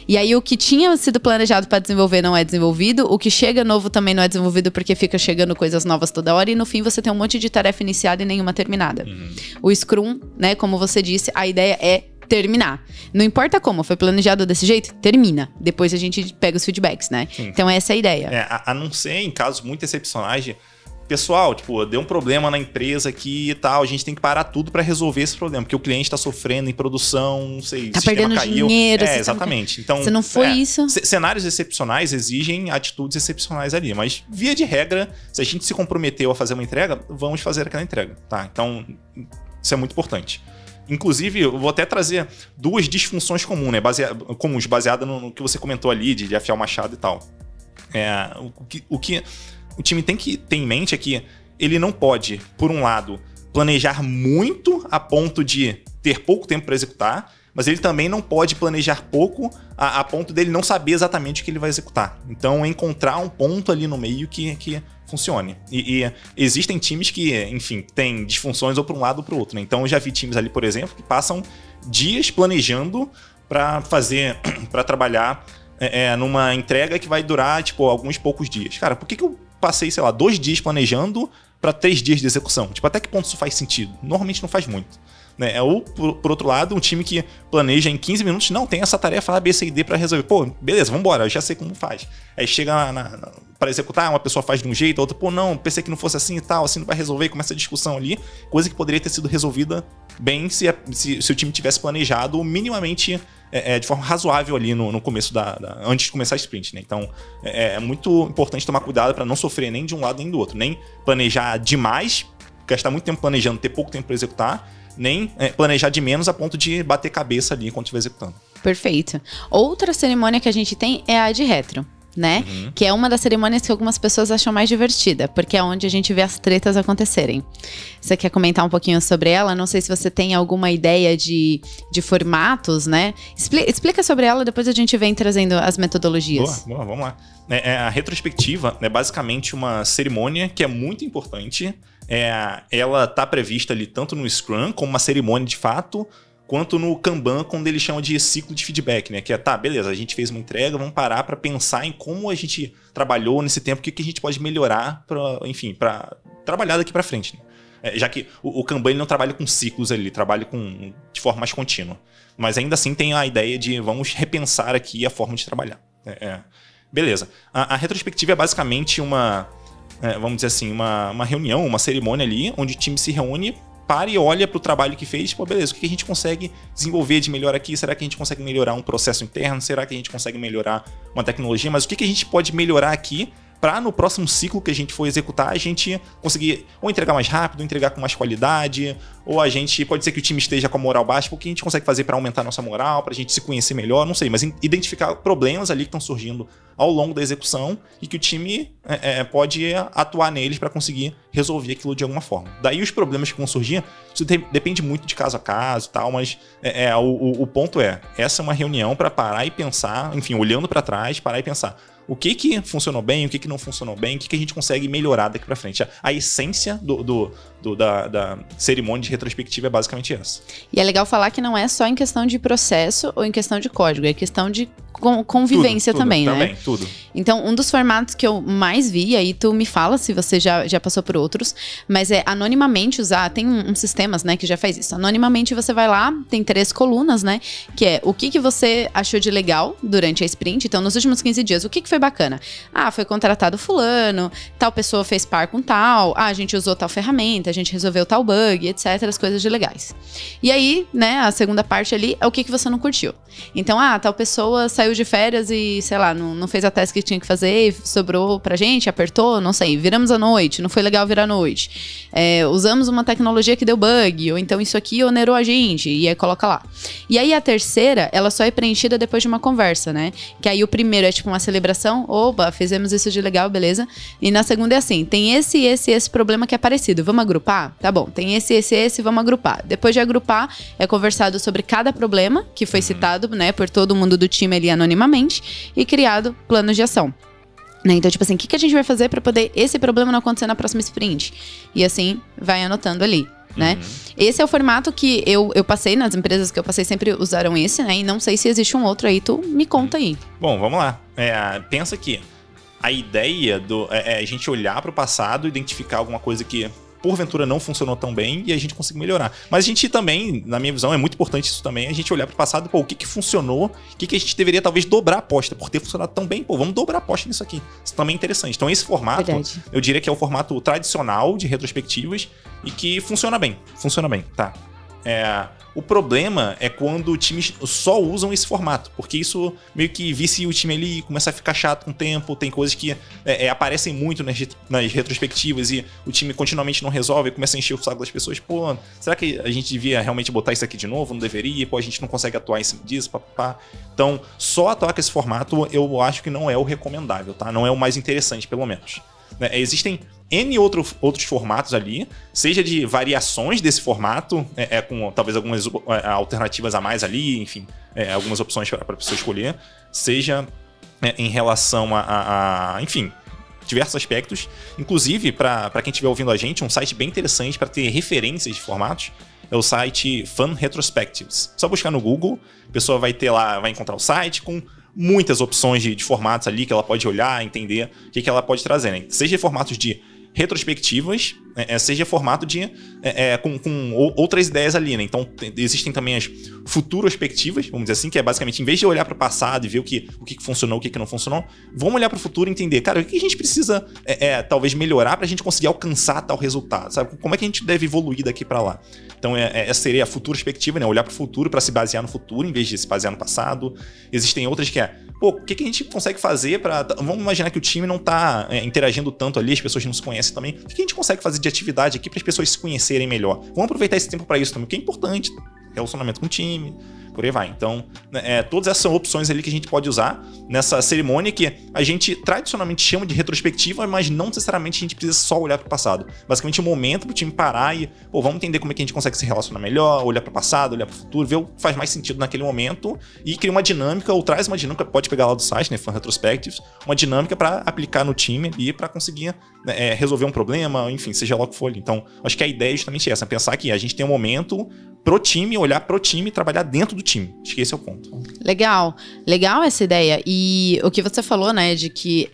E aí o que tinha sido planejado para desenvolver não é desenvolvido, o que chega novo também não é desenvolvido porque fica chegando coisas novas toda hora, e no fim você tem um monte de tarefa iniciada e nenhuma terminada. O Scrum, né, como você disse, a ideia é terminar. Não importa como, foi planejado desse jeito, termina. Depois a gente pega os feedbacks, né? Sim. Então essa é a ideia. A não ser em casos muito excepcionais de pessoal, tipo, deu um problema na empresa aqui e tal, a gente tem que parar tudo para resolver esse problema, porque o cliente tá sofrendo em produção, não sei, tá perdendo dinheiro. Exatamente. Então, se não foi isso... Cenários excepcionais exigem atitudes excepcionais ali, mas via de regra, se a gente se comprometeu a fazer uma entrega, vamos fazer aquela entrega, tá? Então, isso é muito importante. Inclusive, eu vou até trazer 2 disfunções comuns, baseadas no que você comentou ali, de afiar o machado e tal. O que o time tem que ter em mente é que ele não pode, por um lado, planejar muito a ponto de ter pouco tempo para executar, mas ele também não pode planejar pouco a ponto dele não saber exatamente o que ele vai executar. Então, encontrar um ponto ali no meio que funcione. E existem times que, enfim, têm disfunções ou para um lado ou para o outro, né? Então, eu já vi times ali, por exemplo, que passam dias planejando para trabalhar numa entrega que vai durar, tipo, alguns poucos dias. Cara, por que eu passei, sei lá, 2 dias planejando para 3 dias de execução? Tipo, até que ponto isso faz sentido? Normalmente não faz muito. Né? Ou, por outro lado, um time que planeja em 15 minutos, não, tem essa tarefa A, B, C e D para resolver. Pô, beleza, vambora, eu já sei como faz. Aí chega para executar, uma pessoa faz de um jeito, a outra, pô, não, pensei que não fosse assim e tal, assim não vai resolver, e começa a discussão ali, coisa que poderia ter sido resolvida bem se o time tivesse planejado minimamente de forma razoável ali no começo antes de começar a sprint, né? Então, é muito importante tomar cuidado para não sofrer nem de um lado nem do outro, nem planejar demais, gastar muito tempo planejando, ter pouco tempo para executar, nem planejar de menos a ponto de bater cabeça ali enquanto estiver executando. Perfeito. Outra cerimônia que a gente tem é a de retro, né? Que é uma das cerimônias que algumas pessoas acham mais divertida, porque é onde a gente vê as tretas acontecerem. Você quer comentar um pouquinho sobre ela? Não sei se você tem alguma ideia de formatos, né? Explica sobre ela, depois a gente vem trazendo as metodologias. Boa, vamos lá. A retrospectiva é basicamente uma cerimônia que é muito importante. Ela está prevista ali tanto no Scrum, como uma cerimônia de fato, quanto no Kanban, quando eles chamam de ciclo de feedback, né? Que tá, beleza, a gente fez uma entrega, vamos parar para pensar em como a gente trabalhou nesse tempo, o que a gente pode melhorar para trabalhar daqui para frente, né? Já que o Kanban ele não trabalha com ciclos ali, ele trabalha de forma mais contínua. Mas ainda assim tem a ideia de vamos repensar aqui a forma de trabalhar. Beleza. A retrospectiva é basicamente vamos dizer assim, uma reunião, uma cerimônia ali, onde o time se reúne, para e olha para o trabalho que fez, pô, beleza, o que a gente consegue desenvolver de melhor aqui? Será que a gente consegue melhorar um processo interno? Será que a gente consegue melhorar uma tecnologia? Mas o que a gente pode melhorar aqui para no próximo ciclo que a gente for executar, a gente conseguir ou entregar mais rápido, ou entregar com mais qualidade, ou a gente, pode ser que o time esteja com a moral baixa, o que a gente consegue fazer para aumentar a nossa moral, para a gente se conhecer melhor, não sei, mas identificar problemas ali que estão surgindo ao longo da execução e que o time pode atuar neles para conseguir resolver aquilo de alguma forma. Daí os problemas que vão surgir, isso depende muito de caso a caso e tal, mas o ponto essa é uma reunião para parar e pensar, enfim, olhando para trás, parar e pensar o que funcionou bem, o que não funcionou bem, o que a gente consegue melhorar daqui pra frente. A essência da cerimônia de retrospectiva é basicamente essa. E é legal falar que não é só em questão de processo ou em questão de código, é questão de convivência também, né? Também, tudo. Então, um dos formatos que eu mais vi, aí tu me fala se você já passou por outros, mas é anonimamente usar, tem uns sistemas, né, que já faz isso. Anonimamente você vai lá, tem 3 colunas, né, que é o que você achou de legal durante a sprint. Então, nos últimos 15 dias, o que foi bacana? Foi contratado fulano, tal pessoa fez par com tal, a gente usou tal ferramenta, a gente resolveu tal bug, etc, as coisas de legais. E aí, né, a segunda parte ali é o que você não curtiu. Então, tal pessoa saiu de férias e, sei lá, não fez a task que tinha que fazer, sobrou pra gente, apertou, não sei, viramos à noite, não foi legal virar à noite. Usamos uma tecnologia que deu bug, ou então isso aqui onerou a gente, e aí coloca lá. E aí a terceira, ela só é preenchida depois de uma conversa, né? Que aí o primeiro é tipo uma celebração, opa, fizemos isso de legal, beleza. E na segunda é assim, tem esse problema que é parecido, vamos agrupar? Tá bom, tem esse, vamos agrupar. Depois de agrupar, é conversado sobre cada problema que foi citado, né, por todo mundo do time ali anonimamente, e criado planos de ação. Né? Então, tipo assim, o que a gente vai fazer para poder esse problema não acontecer na próxima sprint? E assim, vai anotando ali, né? Esse é o formato que eu passei, nas empresas que eu passei sempre usaram esse, né? E não sei se existe um outro aí, tu me conta aí. Bom, vamos lá. Pensa que a ideia é a gente olhar para o passado, identificar alguma coisa que porventura não funcionou tão bem e a gente consegue melhorar. Mas a gente também, na minha visão, é muito importante isso também, a gente olhar para o passado, o que funcionou, o que a gente deveria talvez dobrar a aposta, por ter funcionado tão bem, vamos dobrar a aposta nisso aqui. Isso também é interessante. Então esse formato, eu diria que é o formato tradicional de retrospectivas e que funciona bem, tá? O problema é quando times só usam esse formato, porque isso meio que vicia o time ali, começa a ficar chato com o tempo, tem coisas que aparecem muito nas retrospectivas e o time continuamente não resolve, começa a encher o saco das pessoas, pô, será que a gente devia realmente botar isso aqui de novo? Não deveria? Pô, a gente não consegue atuar em cima disso, papapá. Então, só atuar com esse formato eu acho que não é o recomendável, tá? Não é o mais interessante, pelo menos. Existem N outros formatos ali, seja de variações desse formato, com talvez algumas alternativas a mais ali, enfim, algumas opções para a pessoa escolher, seja em relação enfim, diversos aspectos. Inclusive, para quem estiver ouvindo a gente, um site bem interessante para ter referências de formatos é o site Fun Retrospectives. Só buscar no Google, a pessoa vai encontrar o site com muitas opções de formatos ali que ela pode olhar, entender o que ela pode trazer, né? Seja formatos de retrospectivas, seja formato de com outras ideias ali, né? Então existem também as futurospectivas, vamos dizer assim, que é basicamente, em vez de olhar para o passado e ver o que funcionou, o que não funcionou, vamos olhar para o futuro e entender, cara, o que a gente precisa talvez melhorar para a gente conseguir alcançar tal resultado, sabe? Como é que a gente deve evoluir daqui para lá? Então essa seria a futurospectiva, né? Olhar para o futuro para se basear no futuro em vez de se basear no passado. Existem outras que o que a gente consegue fazer para... Vamos imaginar que o time não está interagindo tanto ali, as pessoas não se conhecem também. O que a gente consegue fazer de atividade aqui para as pessoas se conhecerem melhor? Vamos aproveitar esse tempo para isso também, o que é importante. Relacionamento com o time, por aí vai. Então, todas essas são opções ali que a gente pode usar nessa cerimônia que a gente tradicionalmente chama de retrospectiva, mas não necessariamente a gente precisa só olhar para o passado. Basicamente, um momento para o time parar e, vamos entender como é que a gente consegue se relacionar melhor, olhar para o passado, olhar para o futuro, ver o que faz mais sentido naquele momento e criar uma dinâmica, ou traz uma dinâmica, pode pegar lá do site, né, Fun Retrospectives, uma dinâmica para aplicar no time e para conseguir resolver um problema, enfim, seja lá o que for ali. Então, acho que a ideia é justamente essa, pensar que a gente tem um momento pro time, olhar pro time e trabalhar dentro do time. Acho que esse é o ponto. Legal essa ideia. E o que você falou, né, de que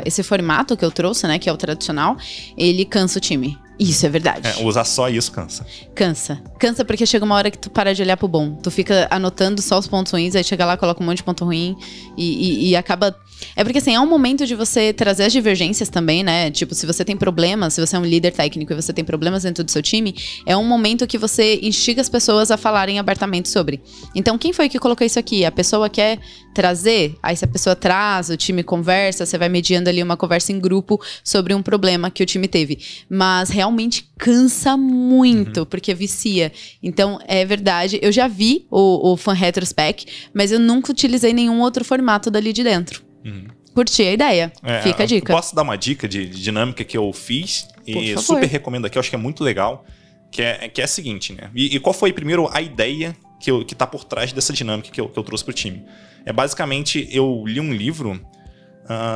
esse formato que eu trouxe, né, que é o tradicional, ele cansa o time. Isso é verdade. Usar só isso cansa. Cansa porque chega uma hora que tu para de olhar pro bom. Tu fica anotando só os pontos ruins, aí chega lá, coloca um monte de ponto ruim e acaba... É porque assim, é um momento de você trazer as divergências também, né? Tipo, se você tem problemas, se você é um líder técnico e você tem problemas dentro do seu time, é um momento que você instiga as pessoas a falarem abertamente sobre. Então, quem foi que colocou isso aqui? A pessoa quer trazer? Aí se a pessoa traz, o time conversa, você vai mediando ali uma conversa em grupo sobre um problema que o time teve. Mas realmente cansa muito, porque vicia. Então, é verdade. Eu já vi o Fun Retrospect, mas eu nunca utilizei nenhum outro formato dali de dentro. Curti a ideia. Fica a dica. Posso dar uma dica de dinâmica que eu fiz e super recomendo aqui, eu acho que é muito legal, que é a seguinte, né? E qual foi primeiro a ideia que tá por trás dessa dinâmica que eu trouxe pro time? Basicamente, eu li um livro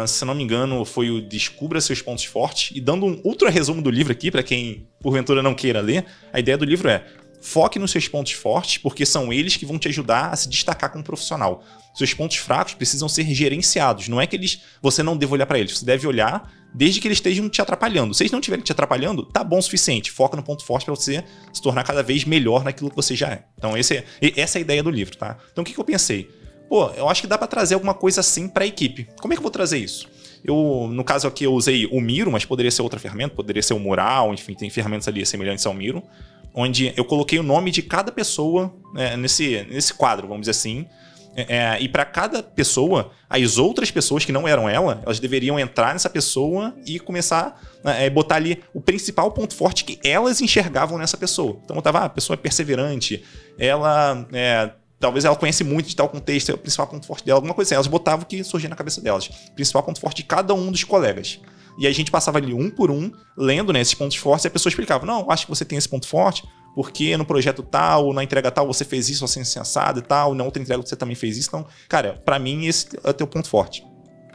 se não me engano, foi o Descubra Seus Pontos Fortes. E dando um ultra resumo do livro aqui, para quem porventura não queira ler, a ideia do livro é: foque nos seus pontos fortes, porque são eles que vão te ajudar a se destacar como profissional. Seus pontos fracos precisam ser gerenciados. Não é que você não deve olhar para eles. Você deve olhar desde que eles estejam te atrapalhando. Se eles não estiverem te atrapalhando, tá bom o suficiente. Foca no ponto forte para você se tornar cada vez melhor naquilo que você já é. Então essa é a ideia do livro, tá? Então o que eu pensei? Eu acho que dá para trazer alguma coisa assim para a equipe. Como é que eu vou trazer isso? No caso aqui, eu usei o Miro, mas poderia ser outra ferramenta, poderia ser o Mural, enfim, tem ferramentas ali semelhantes ao Miro, onde eu coloquei o nome de cada pessoa nesse quadro, vamos dizer assim. E para cada pessoa, as outras pessoas que não eram elas deveriam entrar nessa pessoa e começar a botar ali o principal ponto forte que elas enxergavam nessa pessoa. Então eu tava, a pessoa é perseverante, talvez ela conhece muito de tal contexto, é o principal ponto forte dela, alguma coisa assim. Elas botavam o que surgia na cabeça delas. Principal ponto forte de cada um dos colegas. E aí a gente passava ali um por um, lendo esses pontos fortes, e a pessoa explicava: não, acho que você tem esse ponto forte, porque no projeto tal, na entrega tal, você fez isso assim, sensado e tal, na outra entrega você também fez isso. Então, cara, pra mim esse é o teu ponto forte.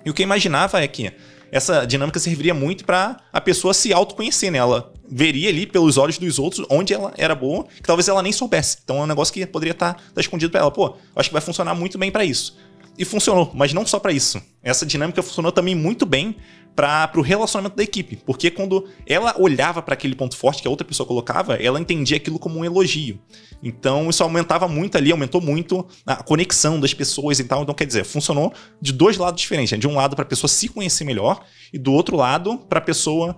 E o que eu imaginava é que essa dinâmica serviria muito para a pessoa se autoconhecer, né? Ela veria ali pelos olhos dos outros onde ela era boa, que talvez ela nem soubesse. Então é um negócio que poderia estar escondido para ela. Acho que vai funcionar muito bem para isso. E funcionou, mas não só para isso. Essa dinâmica funcionou também muito bem para o relacionamento da equipe. Porque quando ela olhava para aquele ponto forte que a outra pessoa colocava, ela entendia aquilo como um elogio. Então isso aumentou muito a conexão das pessoas e tal. Então, quer dizer, funcionou de dois lados diferentes. Né? De um lado para a pessoa se conhecer melhor e do outro lado para a pessoa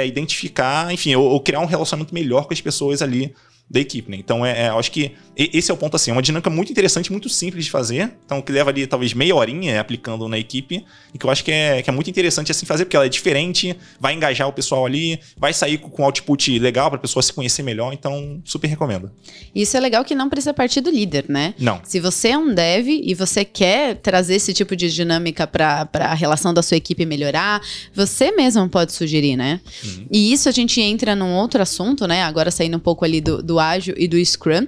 identificar, enfim, ou criar um relacionamento melhor com as pessoas ali da equipe, né? Então, eu acho que esse é o ponto, assim, é uma dinâmica muito interessante, muito simples de fazer, então que leva ali talvez meia horinha aplicando na equipe, e que eu acho que é muito interessante assim fazer, porque ela é diferente, vai engajar o pessoal ali, vai sair com output legal para a pessoa se conhecer melhor, então super recomendo. Isso é legal que não precisa partir do líder, né? Não. Se você é um dev e você quer trazer esse tipo de dinâmica para a relação da sua equipe melhorar, você mesmo pode sugerir, né? Uhum. E isso a gente entra num outro assunto, né? Agora saindo um pouco ali do ágil e do Scrum,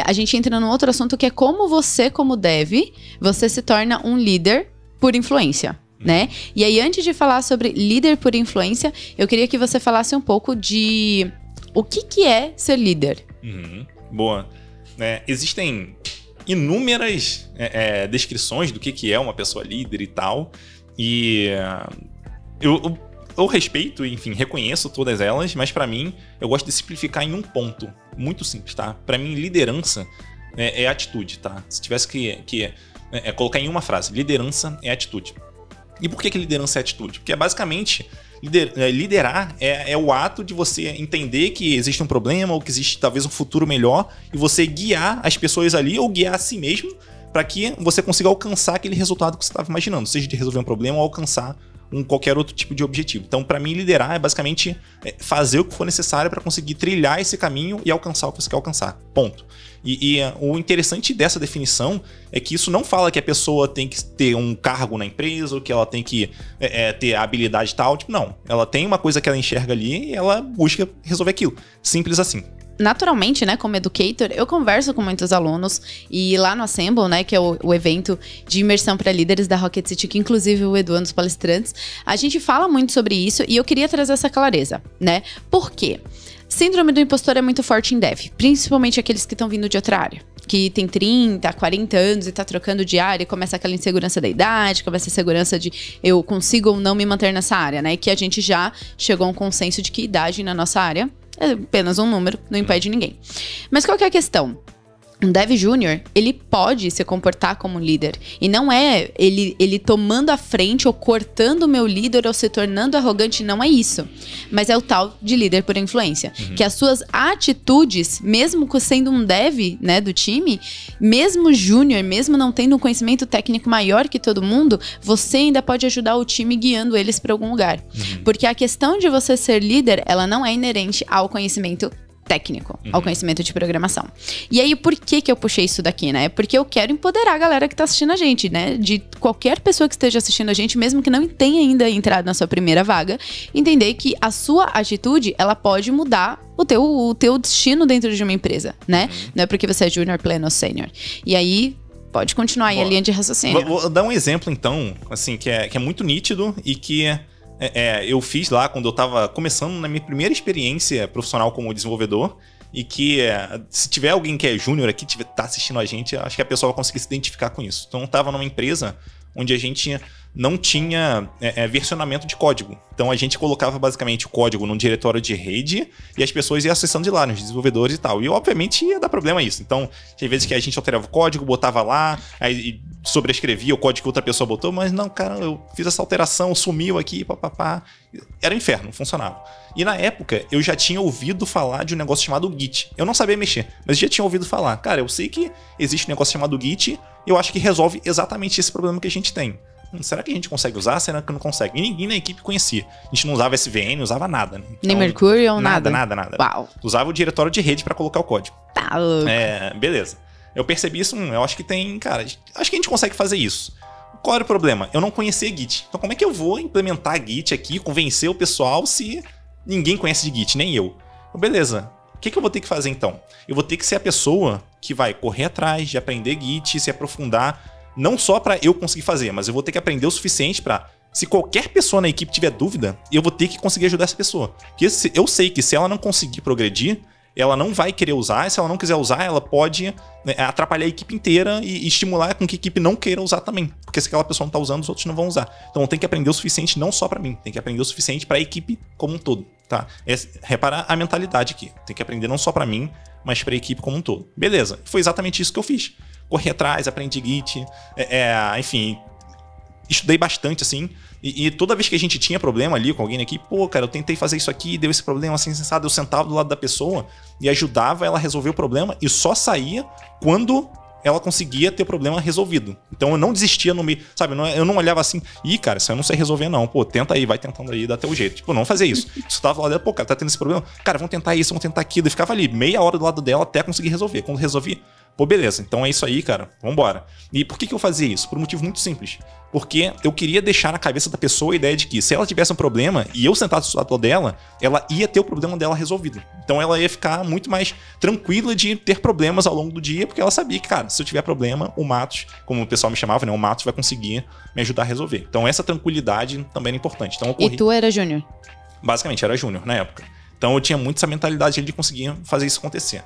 a gente entra num outro assunto que é como você, como dev, você se torna um líder por influência, né? E aí, antes de falar sobre líder por influência, eu queria que você falasse um pouco de o que é ser líder. Uhum. Boa. Existem inúmeras descrições do que é uma pessoa líder e tal, e eu respeito, enfim, reconheço todas elas, mas pra mim, eu gosto de simplificar em um ponto muito simples, tá? Pra mim, liderança é atitude, tá? Se tivesse que colocar em uma frase, liderança é atitude. E por que liderança é atitude? Porque basicamente, liderar é o ato de você entender que existe um problema ou que existe talvez um futuro melhor e você guiar as pessoas ali ou guiar a si mesmo para que você consiga alcançar aquele resultado que você estava imaginando, seja de resolver um problema ou alcançar qualquer outro tipo de objetivo. Então, para mim, liderar é basicamente fazer o que for necessário para conseguir trilhar esse caminho e alcançar o que você quer alcançar. Ponto. E o interessante dessa definição é que isso não fala que a pessoa tem que ter um cargo na empresa ou que ela tem que ter a habilidade tal. Tipo, não. Ela tem uma coisa que ela enxerga ali e ela busca resolver aquilo. Simples assim. Naturalmente, né, como educator, eu converso com muitos alunos e lá no Assemble, né, que é o evento de imersão para líderes da Rocket City, que inclusive o Edu é um dos palestrantes, a gente fala muito sobre isso e eu queria trazer essa clareza, né? Por quê? Síndrome do impostor é muito forte em dev, principalmente aqueles que estão vindo de outra área, que tem 30, 40 anos e tá trocando de área e começa aquela insegurança da idade, começa a insegurança de eu consigo ou não me manter nessa área, né? Que a gente já chegou a um consenso de que idade na nossa área é apenas um número, não impede ninguém. Mas qual que é a questão? Um dev júnior, ele pode se comportar como um líder. E não é ele tomando a frente ou cortando o meu líder ou se tornando arrogante, não é isso. Mas é o tal de líder por influência. Que as suas atitudes, mesmo sendo um dev, né, do time, mesmo júnior, mesmo não tendo um conhecimento técnico maior que todo mundo, você ainda pode ajudar o time guiando eles para algum lugar. Porque a questão de você ser líder, ela não é inerente ao conhecimento técnico, ao conhecimento de programação. E aí, por que eu puxei isso daqui, né? Porque eu quero empoderar a galera que tá assistindo a gente, né? De qualquer pessoa que esteja assistindo a gente, mesmo que não tenha ainda entrado na sua primeira vaga, entender que a sua atitude, ela pode mudar o teu destino dentro de uma empresa, né? Não é porque você é junior, pleno ou sênior. E aí, Pode continuar aí a linha de raciocínio. Vou dar um exemplo, então, assim, que é muito nítido e que eu fiz lá quando eu tava começando na minha primeira experiência profissional como desenvolvedor. E que se tiver alguém que é júnior aqui, tá assistindo a gente, acho que a pessoa vai conseguir se identificar com isso. Então eu tava numa empresa onde a gente não tinha versionamento de código. Então a gente colocava basicamente o código num diretório de rede e as pessoas iam acessando de lá, nos desenvolvedores e tal. E obviamente ia dar problema isso. Então tinha vezes que a gente alterava o código, botava lá, aí sobrescrevia o código que outra pessoa botou, mas não, cara, eu fiz essa alteração, sumiu aqui, papapá. Era um inferno, não funcionava. E na época, eu já tinha ouvido falar de um negócio chamado Git. Eu não sabia mexer, mas já tinha ouvido falar. Cara, eu sei que existe um negócio chamado Git, eu acho que resolve exatamente esse problema que a gente tem. Será que a gente consegue usar? Será que não consegue? E ninguém na equipe conhecia. A gente não usava SVN, não usava nada. Né? Então, nem Mercurial ou nada? Nada. Uau. Usava o diretório de rede para colocar o código. Tá louco. Beleza. Eu percebi isso, eu acho que tem... Cara, acho que a gente consegue fazer isso. Qual era o problema? Eu não conhecia Git. Então como é que eu vou implementar Git aqui, convencer o pessoal se ninguém conhece de Git, nem eu? Então, beleza. O que eu vou ter que fazer então? Eu vou ter que ser a pessoa que vai correr atrás de aprender Git, se aprofundar, não só para eu conseguir fazer, mas eu vou ter que aprender o suficiente para, se qualquer pessoa na equipe tiver dúvida, eu vou ter que conseguir ajudar essa pessoa. Porque eu sei que se ela não conseguir progredir, ela não vai querer usar, e se ela não quiser usar, ela pode atrapalhar a equipe inteira e estimular com que a equipe não queira usar também. Porque se aquela pessoa não tá usando, os outros não vão usar. Então tem que aprender o suficiente não só para mim, tem que aprender o suficiente para a equipe como um todo, tá? Repara a mentalidade aqui. Tem que aprender não só para mim, mas para a equipe como um todo. Beleza, foi exatamente isso que eu fiz. Corri atrás, aprendi Git, enfim, estudei bastante, assim, e toda vez que a gente tinha problema ali com alguém aqui, pô, cara, eu tentei fazer isso aqui, deu esse problema assim, sensado, eu sentava do lado da pessoa e ajudava ela a resolver o problema e só saía quando ela conseguia ter o problema resolvido. Então eu não desistia no meio, sabe, eu não olhava assim, cara, isso eu não sei resolver não, pô, tenta aí, vai tentando aí, dá teu jeito. Tipo, não fazia isso. Se eu tava lá dela, pô, cara, tá tendo esse problema, cara, vamos tentar isso, vamos tentar aquilo, e ficava ali meia hora do lado dela até conseguir resolver. Quando resolvi, pô, beleza, então é isso aí, cara, vambora. E por que eu fazia isso? Por um motivo muito simples. Porque eu queria deixar na cabeça da pessoa a ideia de que se ela tivesse um problema e eu sentasse do lado dela, ela ia ter o problema dela resolvido. Então ela ia ficar muito mais tranquila de ter problemas ao longo do dia, porque ela sabia que, cara, se eu tiver problema, o Matos, como o pessoal me chamava, né, o Matos vai conseguir me ajudar a resolver. Então essa tranquilidade também era importante. Então, E tu era júnior? Basicamente, era júnior na época. Então eu tinha muito essa mentalidade de conseguir fazer isso acontecer.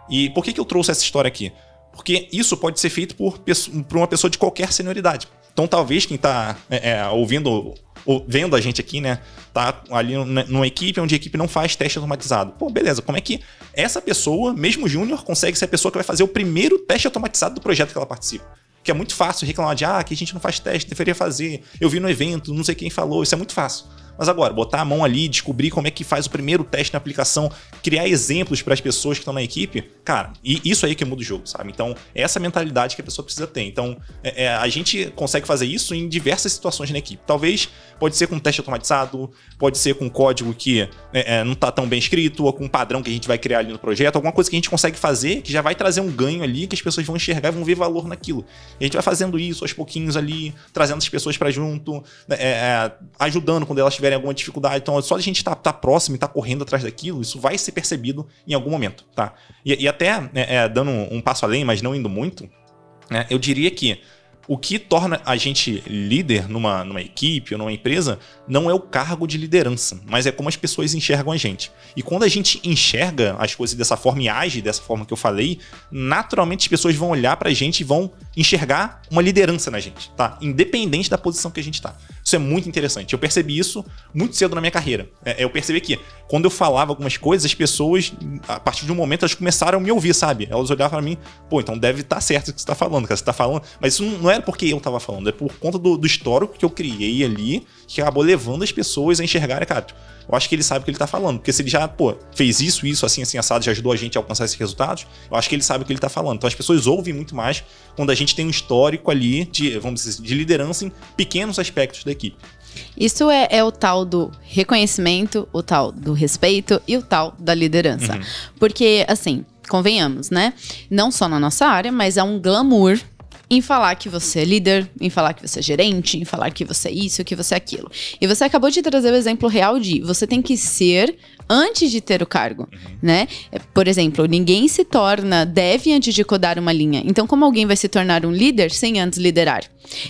E por que eu trouxe essa história aqui? Porque isso pode ser feito por uma pessoa de qualquer senioridade. Então talvez quem tá ouvindo ou vendo a gente aqui, né, tá ali numa equipe onde a equipe não faz teste automatizado. Pô, beleza, como é que essa pessoa, mesmo júnior, consegue ser a pessoa que vai fazer o primeiro teste automatizado do projeto que ela participa? Que é muito fácil reclamar de, que a gente não faz teste, deveria fazer, eu vi no evento, não sei quem falou, isso é muito fácil. Mas agora, botar a mão ali, descobrir como é que faz o primeiro teste na aplicação, criar exemplos para as pessoas que estão na equipe, cara, e isso aí que muda o jogo, sabe? Então, é essa mentalidade que a pessoa precisa ter. Então, a gente consegue fazer isso em diversas situações na equipe. Talvez, pode ser com teste automatizado, pode ser com código que não está tão bem escrito, ou com um padrão que a gente vai criar ali no projeto, alguma coisa que a gente consegue fazer que já vai trazer um ganho ali, que as pessoas vão enxergar e vão ver valor naquilo. E a gente vai fazendo isso aos pouquinhos ali, trazendo as pessoas para junto, ajudando quando elas tiverem alguma dificuldade. Então, só a gente tá próximo e tá correndo atrás daquilo, isso vai ser percebido em algum momento, tá? E até, dando um passo além, mas não indo muito, eu diria que o que torna a gente líder numa equipe ou numa empresa não é o cargo de liderança, mas é como as pessoas enxergam a gente. E quando a gente enxerga as coisas dessa forma e age dessa forma que eu falei, naturalmente as pessoas vão olhar pra gente e vão enxergar uma liderança na gente, tá? Independente da posição que a gente tá. Isso é muito interessante. Eu percebi isso muito cedo na minha carreira. Eu percebi que quando eu falava algumas coisas, as pessoas, a partir de um momento, elas começaram a me ouvir, sabe? Elas olhavam pra mim, pô, então deve estar certo o que você tá falando, cara. Você tá falando... Mas isso não era porque eu tava falando, é por conta do histórico que eu criei ali, que acabou levando as pessoas a enxergarem, cara, eu acho que ele sabe o que ele tá falando. Porque se ele já, fez isso, assim, assado, já ajudou a gente a alcançar esses resultados, eu acho que ele sabe o que ele tá falando. Então as pessoas ouvem muito mais quando a gente tem um histórico ali de, vamos dizer, de liderança em pequenos aspectos da equipe. Isso é o tal do reconhecimento, o tal do respeito e o tal da liderança. Uhum. Porque, assim, convenhamos, né? Não só na nossa área, mas é um glamour em falar que você é líder, em falar que você é gerente, em falar que você é isso, que você é aquilo. E você acabou de trazer o exemplo real de você tem que ser antes de ter o cargo, né? Por exemplo, ninguém se torna dev antes de codar uma linha. Então, como alguém vai se tornar um líder sem antes liderar?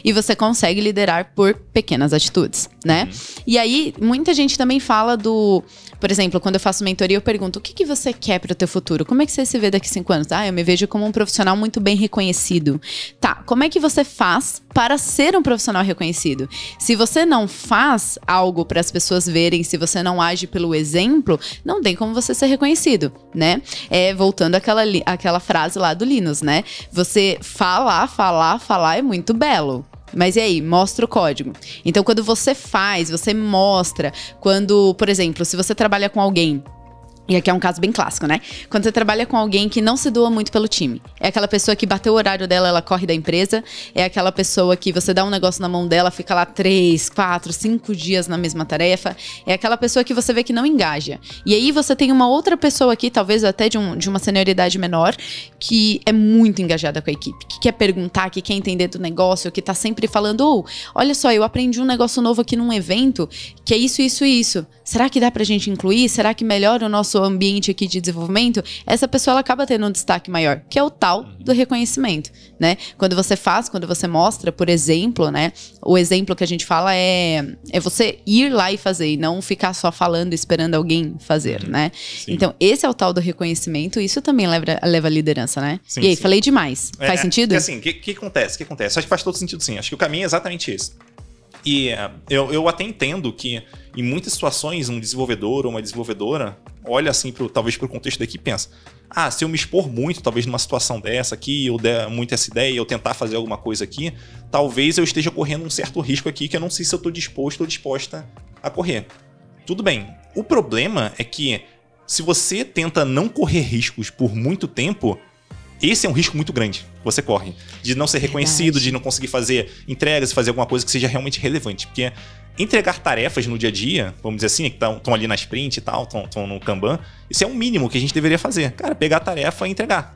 E você consegue liderar por pequenas atitudes, né? E aí, muita gente também fala do... Por exemplo, quando eu faço mentoria, eu pergunto, o que você quer para o teu futuro? Como é que você se vê daqui a 5 anos? Eu me vejo como um profissional muito bem reconhecido. Tá, como é que você faz para ser um profissional reconhecido? Se você não faz algo para as pessoas verem, se você não age pelo exemplo, não tem como você ser reconhecido, né? Voltando àquela frase lá do Linus, né? Você falar é muito belo. Mas e aí? Mostra o código. Então, quando você faz, você mostra. Quando, por exemplo, se você trabalha com alguém... E aqui é um caso bem clássico, né? Quando você trabalha com alguém que não se doa muito pelo time. É aquela pessoa que bateu o horário dela, ela corre da empresa. É aquela pessoa que você dá um negócio na mão dela, fica lá 3, 4, 5 dias na mesma tarefa. É aquela pessoa que você vê que não engaja. E aí você tem uma outra pessoa aqui, talvez até de uma senioridade menor, que é muito engajada com a equipe. Que quer perguntar, que quer entender do negócio, que tá sempre falando, olha só, eu aprendi um negócio novo aqui num evento, que é isso, isso e isso. Será que dá pra gente incluir? Será que melhora o nosso ambiente aqui de desenvolvimento? Essa pessoa ela acaba tendo um destaque maior, que é o tal do reconhecimento, né? Quando você faz, quando você mostra, por exemplo, né? O exemplo que a gente fala é você ir lá e fazer, e não ficar só falando esperando alguém fazer, né? Sim. Então, esse é o tal do reconhecimento, isso também leva a liderança, né? Sim, e aí, falei demais. Faz sentido? Assim, o que acontece? Acho que faz todo sentido, sim. Acho que o caminho é exatamente esse. E eu até entendo que em muitas situações um desenvolvedor ou uma desenvolvedora olha assim talvez para o contexto da equipe e pensa, se eu me expor muito talvez numa situação dessa aqui, eu der muito essa ideia, eu tentar fazer alguma coisa aqui, talvez eu esteja correndo um certo risco aqui que eu não sei se eu estou disposto ou disposta a correr. Tudo bem, o problema é que se você tenta não correr riscos por muito tempo, esse é um risco muito grande que você corre. De não ser reconhecido, de não conseguir fazer entregas, fazer alguma coisa que seja realmente relevante. Porque entregar tarefas no dia a dia, vamos dizer assim, que estão ali na sprint e tal, estão no Kanban, isso é o mínimo que a gente deveria fazer. Cara, pegar a tarefa e entregar,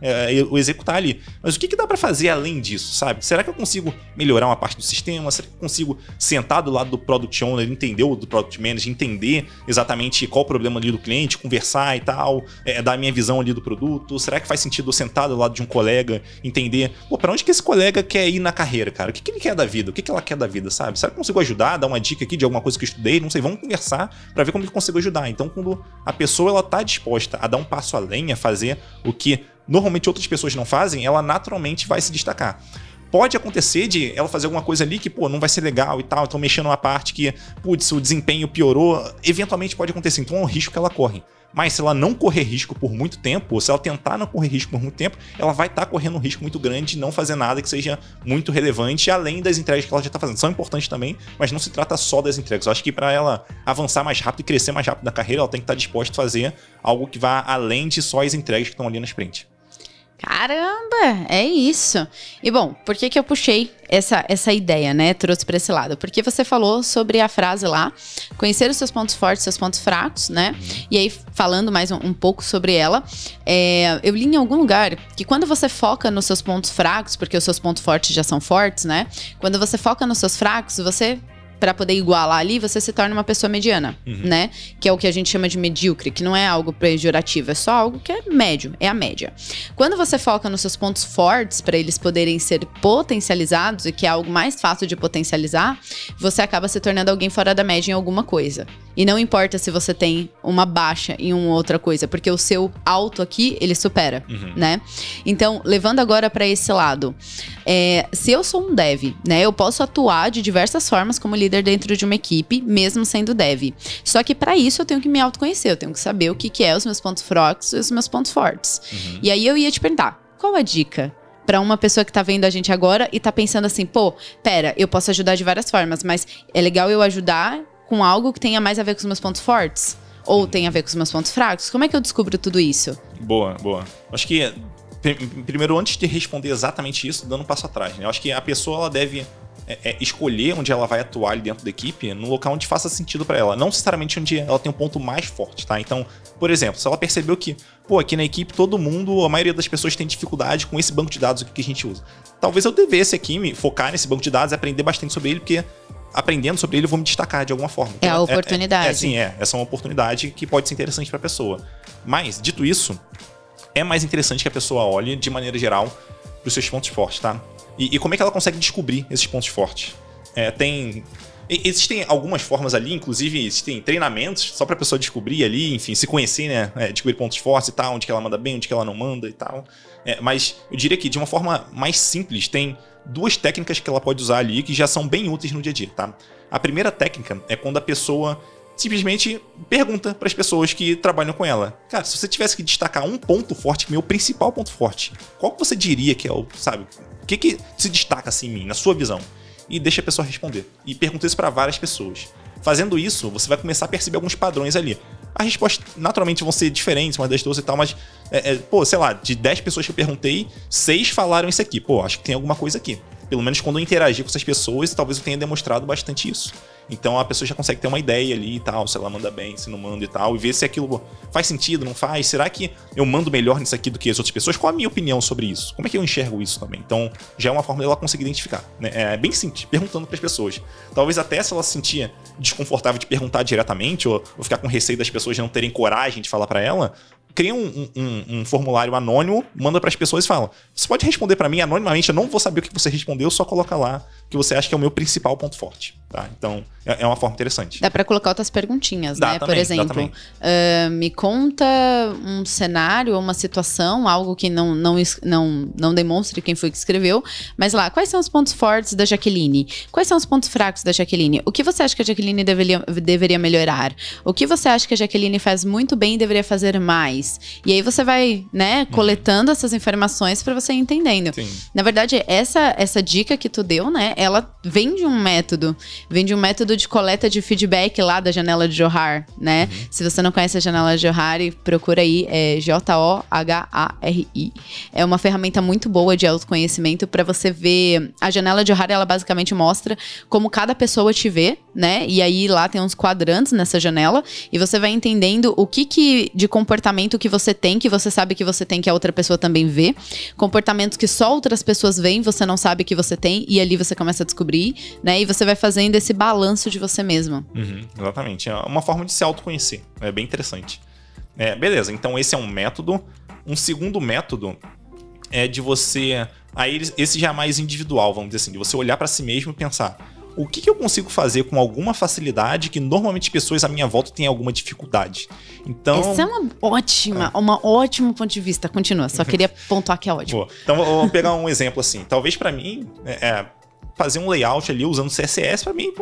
executar ali. Mas o que dá pra fazer além disso, sabe? Será que eu consigo melhorar uma parte do sistema? Será que eu consigo sentar do lado do Product Owner, entender o do Product Manager, entender exatamente qual o problema ali do cliente, conversar e tal, dar a minha visão ali do produto? Será que faz sentido eu sentar do lado de um colega, entender, pra onde que esse colega quer ir na carreira, cara? O que ele quer da vida? O que ela quer da vida, sabe? Será que eu consigo ajudar, dar uma dica aqui de alguma coisa que eu estudei? Não sei, vamos conversar pra ver como eu consigo ajudar. Então, quando a pessoa ela tá disposta a dar um passo além, a fazer o que normalmente outras pessoas não fazem, ela naturalmente vai se destacar. Pode acontecer de ela fazer alguma coisa ali que, não vai ser legal e tal, então mexendo uma parte que, o desempenho piorou, eventualmente pode acontecer, então é um risco que ela corre. Mas se ela não correr risco por muito tempo, ou se ela tentar não correr risco por muito tempo, ela vai estar correndo um risco muito grande de não fazer nada que seja muito relevante, além das entregas que ela já está fazendo. São importantes também, mas não se trata só das entregas. Eu acho que para ela avançar mais rápido e crescer mais rápido na carreira, ela tem que estar disposta a fazer algo que vá além de só as entregas que estão ali na sprint. Caramba, é isso. E bom, por que eu puxei essa ideia, né? Trouxe para esse lado? Porque você falou sobre a frase lá, conhecer os seus pontos fortes, seus pontos fracos, né? E aí, falando mais um pouco sobre ela, eu li em algum lugar que quando você foca nos seus pontos fracos, porque os seus pontos fortes já são fortes, né? Quando você foca nos seus fracos, você... para poder igualar ali, você se torna uma pessoa mediana, né? Que é o que a gente chama de medíocre, que não é algo pejorativo, é só algo que é médio, é a média. Quando você foca nos seus pontos fortes, para eles poderem ser potencializados, e que é algo mais fácil de potencializar, você acaba se tornando alguém fora da média em alguma coisa. E não importa se você tem uma baixa em uma outra coisa, porque o seu alto aqui, ele supera, né? Então, levando agora para esse lado, se eu sou um dev, né? Eu posso atuar de diversas formas como líder dentro de uma equipe, mesmo sendo dev. Só que para isso eu tenho que me autoconhecer, eu tenho que saber o que é os meus pontos fracos e os meus pontos fortes. E aí eu ia te perguntar, qual a dica para uma pessoa que tá vendo a gente agora e tá pensando assim, pera, eu posso ajudar de várias formas, mas é legal eu ajudar com algo que tenha mais a ver com os meus pontos fortes? Ou tem a ver com os meus pontos fracos? Como é que eu descubro tudo isso? Boa. Acho que, primeiro, antes de responder exatamente isso, dando um passo atrás, né? Eu acho que a pessoa ela deve escolher onde ela vai atuar ali dentro da equipe no local onde faça sentido para ela, não necessariamente onde ela tem um ponto mais forte, tá? Então, por exemplo, se ela percebeu que, pô, aqui na equipe todo mundo, a maioria das pessoas tem dificuldade com esse banco de dados que a gente usa. Talvez eu devesse aqui me focar nesse banco de dados e aprender bastante sobre ele, porque aprendendo sobre ele eu vou me destacar de alguma forma. É a oportunidade. Sim, essa é uma oportunidade que pode ser interessante para a pessoa. Mas, dito isso, é mais interessante que a pessoa olhe, de maneira geral, para os seus pontos fortes, tá? E como é que ela consegue descobrir esses pontos fortes? Existem algumas formas ali, inclusive existem treinamentos só para a pessoa descobrir ali, enfim, se conhecer, né? Descobrir pontos fortes e tal, onde que ela manda bem, onde que ela não manda e tal. Mas eu diria que de uma forma mais simples, tem 2 técnicas que ela pode usar ali que já são bem úteis no dia a dia, tá? A primeira técnica é quando a pessoa simplesmente pergunta para as pessoas que trabalham com ela. Cara, se você tivesse que destacar um ponto forte, meu principal ponto forte, qual que você diria que é o, sabe? O que se destaca assim em mim, na sua visão? E deixa a pessoa responder. E pergunta isso para várias pessoas. Fazendo isso, você vai começar a perceber alguns padrões ali. As respostas naturalmente vão ser diferentes umas das duas e tal, mas, pô, sei lá, de 10 pessoas que eu perguntei, 6 falaram isso aqui. Pô, acho que tem alguma coisa aqui. Pelo menos quando eu interagir com essas pessoas, talvez eu tenha demonstrado bastante isso. Então a pessoa já consegue ter uma ideia ali e tal, se ela manda bem, se não manda e tal, e ver se aquilo faz sentido, não faz. Será que eu mando melhor nisso aqui do que as outras pessoas? Qual a minha opinião sobre isso? Como é que eu enxergo isso também? Então já é uma forma dela conseguir identificar, né? É bem simples, perguntando para as pessoas. Talvez até se ela se sentia desconfortável de perguntar diretamente ou ficar com receio das pessoas não terem coragem de falar para ela, cria um formulário anônimo, manda para as pessoas e fala: você pode responder para mim anonimamente, eu não vou saber o que você respondeu, só coloca lá que você acha que é o meu principal ponto forte, tá? Então é uma forma interessante. Dá para colocar outras perguntinhas, né? Também, por exemplo, me conta um cenário ou uma situação, algo que não demonstre quem foi que escreveu, mas lá, quais são os pontos fortes da Jaqueline? Quais são os pontos fracos da Jaqueline? O que você acha que a Jaqueline deveria melhorar? O que você acha que a Jaqueline faz muito bem e deveria fazer mais? E aí você vai, né, coletando essas informações para você ir entendendo. Sim. Na verdade, essa dica que tu deu, né, ela vem de um método de coleta de feedback lá da janela de Johar, né? Se você não conhece a janela de Johar, procura aí, é Johari. É uma ferramenta muito boa de autoconhecimento para você ver. A janela de Johar, ela basicamente mostra como cada pessoa te vê, né? E aí lá tem uns quadrantes nessa janela e você vai entendendo o que de comportamento que você tem, que você sabe que você tem, que a outra pessoa também vê. Comportamentos que só outras pessoas veem, você não sabe que você tem, e ali você começa a descobrir, né? E você vai fazendo esse balanço de você mesmo. Exatamente. É uma forma de se autoconhecer. É bem interessante. Beleza, então esse é um método. Um segundo método é de você... Aí esse já é mais individual, vamos dizer assim. De você olhar para si mesmo e pensar: o que eu consigo fazer com alguma facilidade que normalmente pessoas à minha volta têm alguma dificuldade? Então... Essa é uma ótimo ponto de vista. Continua, só queria pontuar que é ótimo. Então, vou pegar um exemplo assim. Talvez para mim, fazer um layout ali usando CSS, para mim,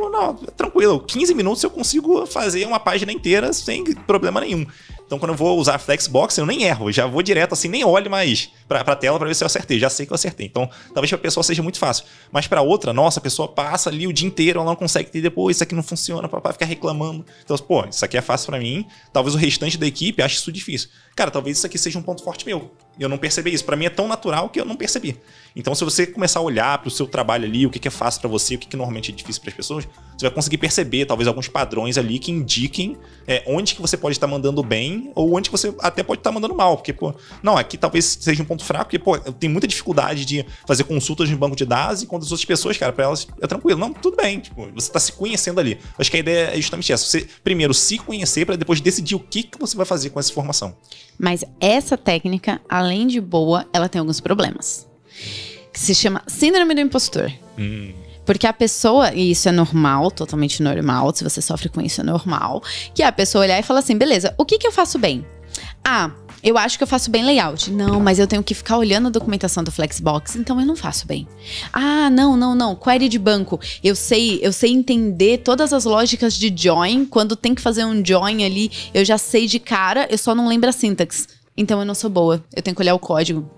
tranquilo. 15 minutos eu consigo fazer uma página inteira sem problema nenhum. Então, quando eu vou usar Flexbox, eu nem erro, já vou direto assim, nem olho mais pra tela pra ver se eu acertei. Já sei que eu acertei. Então, talvez pra pessoa seja muito fácil. Mas pra outra, nossa, a pessoa passa ali o dia inteiro, ela não consegue ter depois, isso aqui não funciona, papai ficar reclamando. Então, pô, isso aqui é fácil pra mim, talvez o restante da equipe ache isso difícil. Cara, talvez isso aqui seja um ponto forte meu. E eu não percebi isso. Pra mim é tão natural que eu não percebi. Então, se você começar a olhar pro seu trabalho ali, o que é fácil pra você, o que normalmente é difícil pras pessoas, você vai conseguir perceber, talvez, alguns padrões ali que indiquem onde que você pode estar mandando bem ou onde que você até pode estar mandando mal. Porque, pô, não, aqui talvez seja um ponto fraco, porque, pô, eu tenho muita dificuldade de fazer consultas no banco de dados, e quando as outras pessoas, cara, pra elas é tranquilo. Não, tudo bem, tipo, você tá se conhecendo ali. Acho que a ideia é justamente essa. Você, primeiro, se conhecer pra depois decidir o que você vai fazer com essa informação. Mas essa técnica, além de boa, ela tem alguns problemas. Que se chama síndrome do impostor. Porque a pessoa, e isso é normal, totalmente normal, se você sofre com isso é normal, que é a pessoa olhar e falar assim: beleza, o que eu faço bem? Ah, eu acho que eu faço bem layout. Não, mas eu tenho que ficar olhando a documentação do Flexbox, então eu não faço bem. Ah, não, query de banco. Eu sei entender todas as lógicas de join, quando tem que fazer um join ali, eu já sei de cara, eu só não lembro a sintaxe. Então eu não sou boa, eu tenho que olhar o código.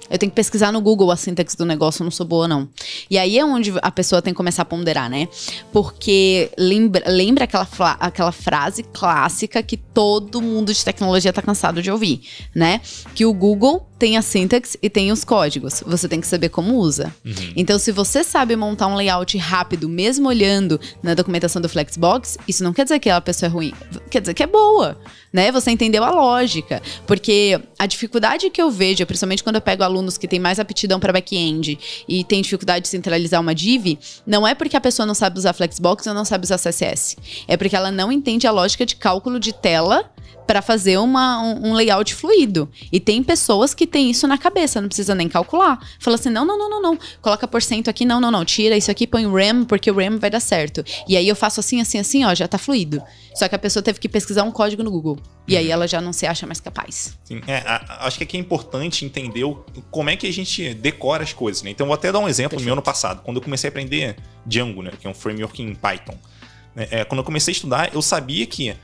Eu tenho que pesquisar no Google a sintaxe do negócio, eu não sou boa, não. E aí é onde a pessoa tem que começar a ponderar, né? Porque lembra aquela frase clássica que todo mundo de tecnologia tá cansado de ouvir, né? Que o Google tem a sintaxe e tem os códigos. Você tem que saber como usa. Então, se você sabe montar um layout rápido, mesmo olhando na documentação do Flexbox, isso não quer dizer que a pessoa é ruim. Quer dizer que é boa, né? Você entendeu a lógica. Porque a dificuldade que eu vejo, principalmente quando eu pego alunos que têm mais aptidão para back-end e tem dificuldade de centralizar uma div, não é porque a pessoa não sabe usar Flexbox ou não sabe usar CSS. É porque ela não entende a lógica de cálculo de tela para fazer um layout fluido. E tem pessoas que têm isso na cabeça, não precisa nem calcular. Fala assim, não. Coloca porcento aqui, não. Tira isso aqui, põe o RAM, porque o RAM vai dar certo. E aí eu faço assim, ó, já tá fluido. Só que a pessoa teve que pesquisar um código no Google. E aí ela já não se acha mais capaz. Sim, acho que aqui é importante entender como é que a gente decora as coisas, né? Então eu vou até dar um exemplo meu ano passado. Quando eu comecei a aprender Django, né, que é um framework em Python. Quando eu comecei a estudar, eu sabia que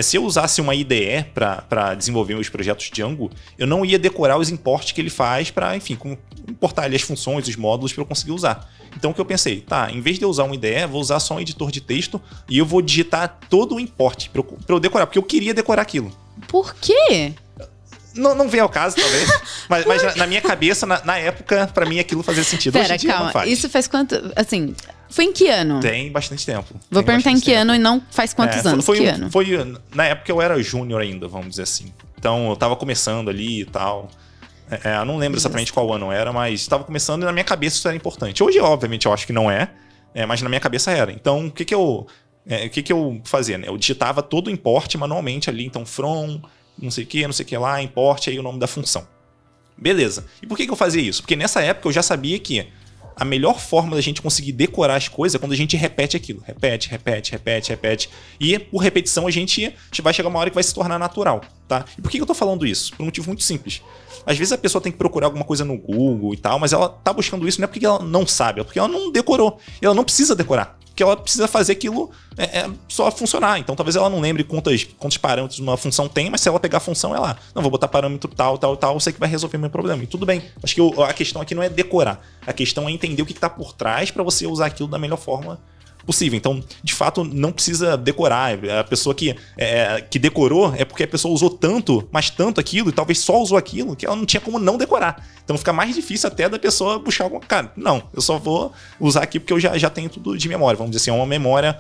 se eu usasse uma IDE para desenvolver meus projetos Django, eu não ia decorar os imports que ele faz para, enfim, importar ali as funções, os módulos para eu conseguir usar. Então o que eu pensei, em vez de eu usar uma IDE, vou usar só um editor de texto e eu vou digitar todo o import para eu decorar, porque eu queria decorar aquilo. Por quê? Não vem ao caso, talvez. mas na minha cabeça, na época, pra mim aquilo fazia sentido. Pera, hoje em dia calma. não faz. Isso faz quanto... Assim, foi em que ano? Tem bastante tempo. Vou perguntar em que ano e não faz quantos anos. Que ano? Na época eu era júnior ainda, vamos dizer assim. Então eu tava começando ali e tal. Eu não lembro exatamente qual ano era, mas estava começando e na minha cabeça isso era importante. Hoje, obviamente, eu acho que não é, mas na minha cabeça era. Então, o que eu fazia? Né? Eu digitava todo o import manualmente ali. Então, from... não sei o que lá, import aí o nome da função. Beleza. E por que eu fazia isso? Porque nessa época eu já sabia que a melhor forma da gente conseguir decorar as coisas é quando a gente repete aquilo. Repete. E por repetição a gente vai chegar uma hora que vai se tornar natural, tá? E por que eu tô falando isso? Por um motivo muito simples. Às vezes a pessoa tem que procurar alguma coisa no Google e tal, mas ela tá buscando isso não é porque ela não sabe, é porque ela não decorou. E ela não precisa decorar. Porque ela precisa fazer aquilo só funcionar. Então talvez ela não lembre quantos parâmetros uma função tem, mas se ela pegar a função, ela não, vou botar parâmetro tal, eu sei que vai resolver o meu problema. E tudo bem. Acho que a questão aqui não é decorar. A questão é entender o que está por trás para você usar aquilo da melhor forma possível. Então, de fato, não precisa decorar. A pessoa que decorou é porque a pessoa usou tanto, mas tanto aquilo, e talvez só usou aquilo, que ela não tinha como não decorar. Então fica mais difícil até da pessoa buscar alguma... Cara, não, eu só vou usar aqui porque eu já tenho tudo de memória. Vamos dizer assim, é uma memória...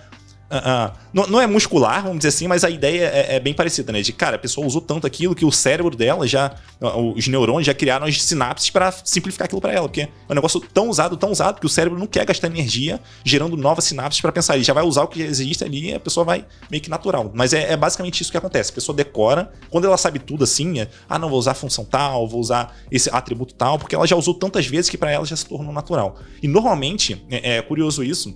Não é muscular, vamos dizer assim, mas a ideia é bem parecida, né? De, cara, a pessoa usou tanto aquilo que o cérebro dela os neurônios já criaram as sinapses para simplificar aquilo para ela, porque é um negócio tão usado, que o cérebro não quer gastar energia gerando novas sinapses para pensar. Ele já vai usar o que já existe ali e a pessoa vai meio que natural. Mas é basicamente isso que acontece. A pessoa decora, quando ela sabe tudo assim, não vou usar a função tal, vou usar esse atributo tal, porque ela já usou tantas vezes que para ela já se tornou natural. E normalmente, é curioso isso,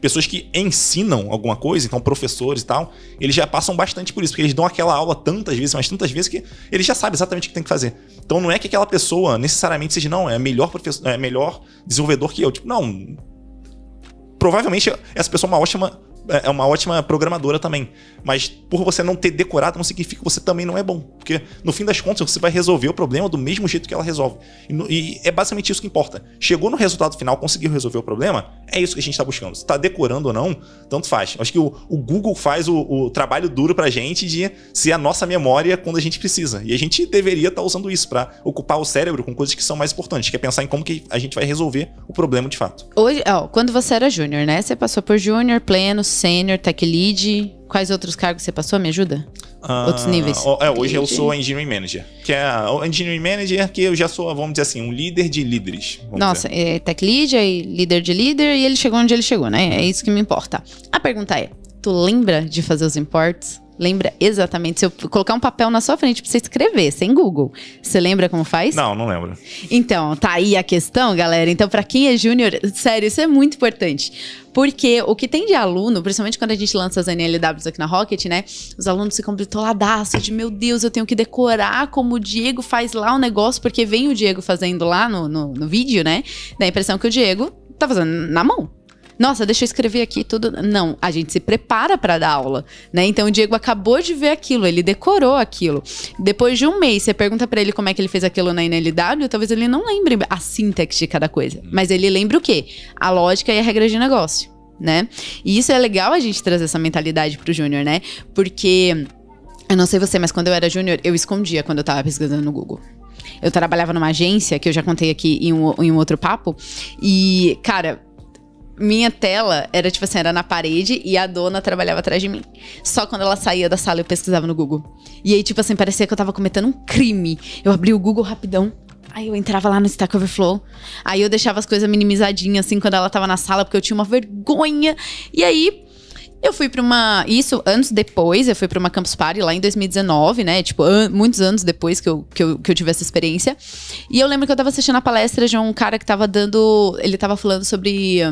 pessoas que ensinam alguma coisa, então professores e tal, eles já passam bastante por isso, porque eles dão aquela aula tantas vezes, mas tantas vezes que eles já sabem exatamente o que tem que fazer. Então não é que aquela pessoa necessariamente seja, não, é melhor professor, é melhor desenvolvedor que eu. Tipo, não. Provavelmente essa pessoa é uma ótima programadora também. Mas por você não ter decorado, não significa que você também não é bom. Porque no fim das contas, você vai resolver o problema do mesmo jeito que ela resolve. E é basicamente isso que importa. Chegou no resultado final, conseguiu resolver o problema, é isso que a gente está buscando. Se está decorando ou não, tanto faz. Acho que o Google faz o trabalho duro pra gente de ser a nossa memória quando a gente precisa. E a gente deveria estar usando isso para ocupar o cérebro com coisas que são mais importantes, que é pensar em como que a gente vai resolver o problema de fato. Hoje, quando você era júnior, né? Você passou por júnior, pleno, sênior, tech lead. Quais outros cargos você passou? Me ajuda? Outros níveis? Hoje eu sou Engineering Manager. Que é o Engineering Manager que eu já sou, vamos dizer assim, um líder de líderes. Nossa, tech lead, aí líder de líder, e ele chegou onde ele chegou, né? É isso que me importa. A pergunta é, tu lembra de fazer os imports? Lembra exatamente? Se eu colocar um papel na sua frente pra você escrever, sem Google, você lembra como faz? Não lembro. Então, tá aí a questão, galera. Então, pra quem é júnior, sério, isso é muito importante. Porque o que tem de aluno, principalmente quando a gente lança as NLWs aqui na Rocket, né? Os alunos ficam bitoladaços de, meu Deus, eu tenho que decorar como o Diego faz lá o negócio, porque vem o Diego fazendo lá no vídeo, né? Dá a impressão que o Diego tá fazendo na mão. nossa, deixa eu escrever aqui tudo. Não, a gente se prepara para dar aula, né? Então o Diego acabou de ver aquilo, ele decorou aquilo. Depois de um mês, você pergunta para ele como é que ele fez aquilo na NLW, talvez ele não lembre a sintaxe de cada coisa. Mas ele lembra o quê? A lógica e a regra de negócio, né? E isso é legal a gente trazer essa mentalidade pro júnior, né? Porque, eu não sei você, mas quando eu era júnior, eu escondia quando eu tava pesquisando no Google. Eu trabalhava numa agência, que eu já contei aqui em um outro papo, e, cara, minha tela era tipo assim, era na parede e a dona trabalhava atrás de mim. Só quando ela saía da sala eu pesquisava no Google. E aí, tipo assim, parecia que eu tava cometendo um crime. Eu abria o Google rapidão, aí eu entrava lá no Stack Overflow, aí eu deixava as coisas minimizadinhas assim quando ela tava na sala, porque eu tinha uma vergonha. E aí eu fui pra uma... Isso, anos depois, eu fui pra uma Campus Party lá em 2019, né? Tipo, muitos anos depois que eu tive essa experiência. E eu lembro que eu tava assistindo a palestra de um cara que tava dando... Ele tava falando sobre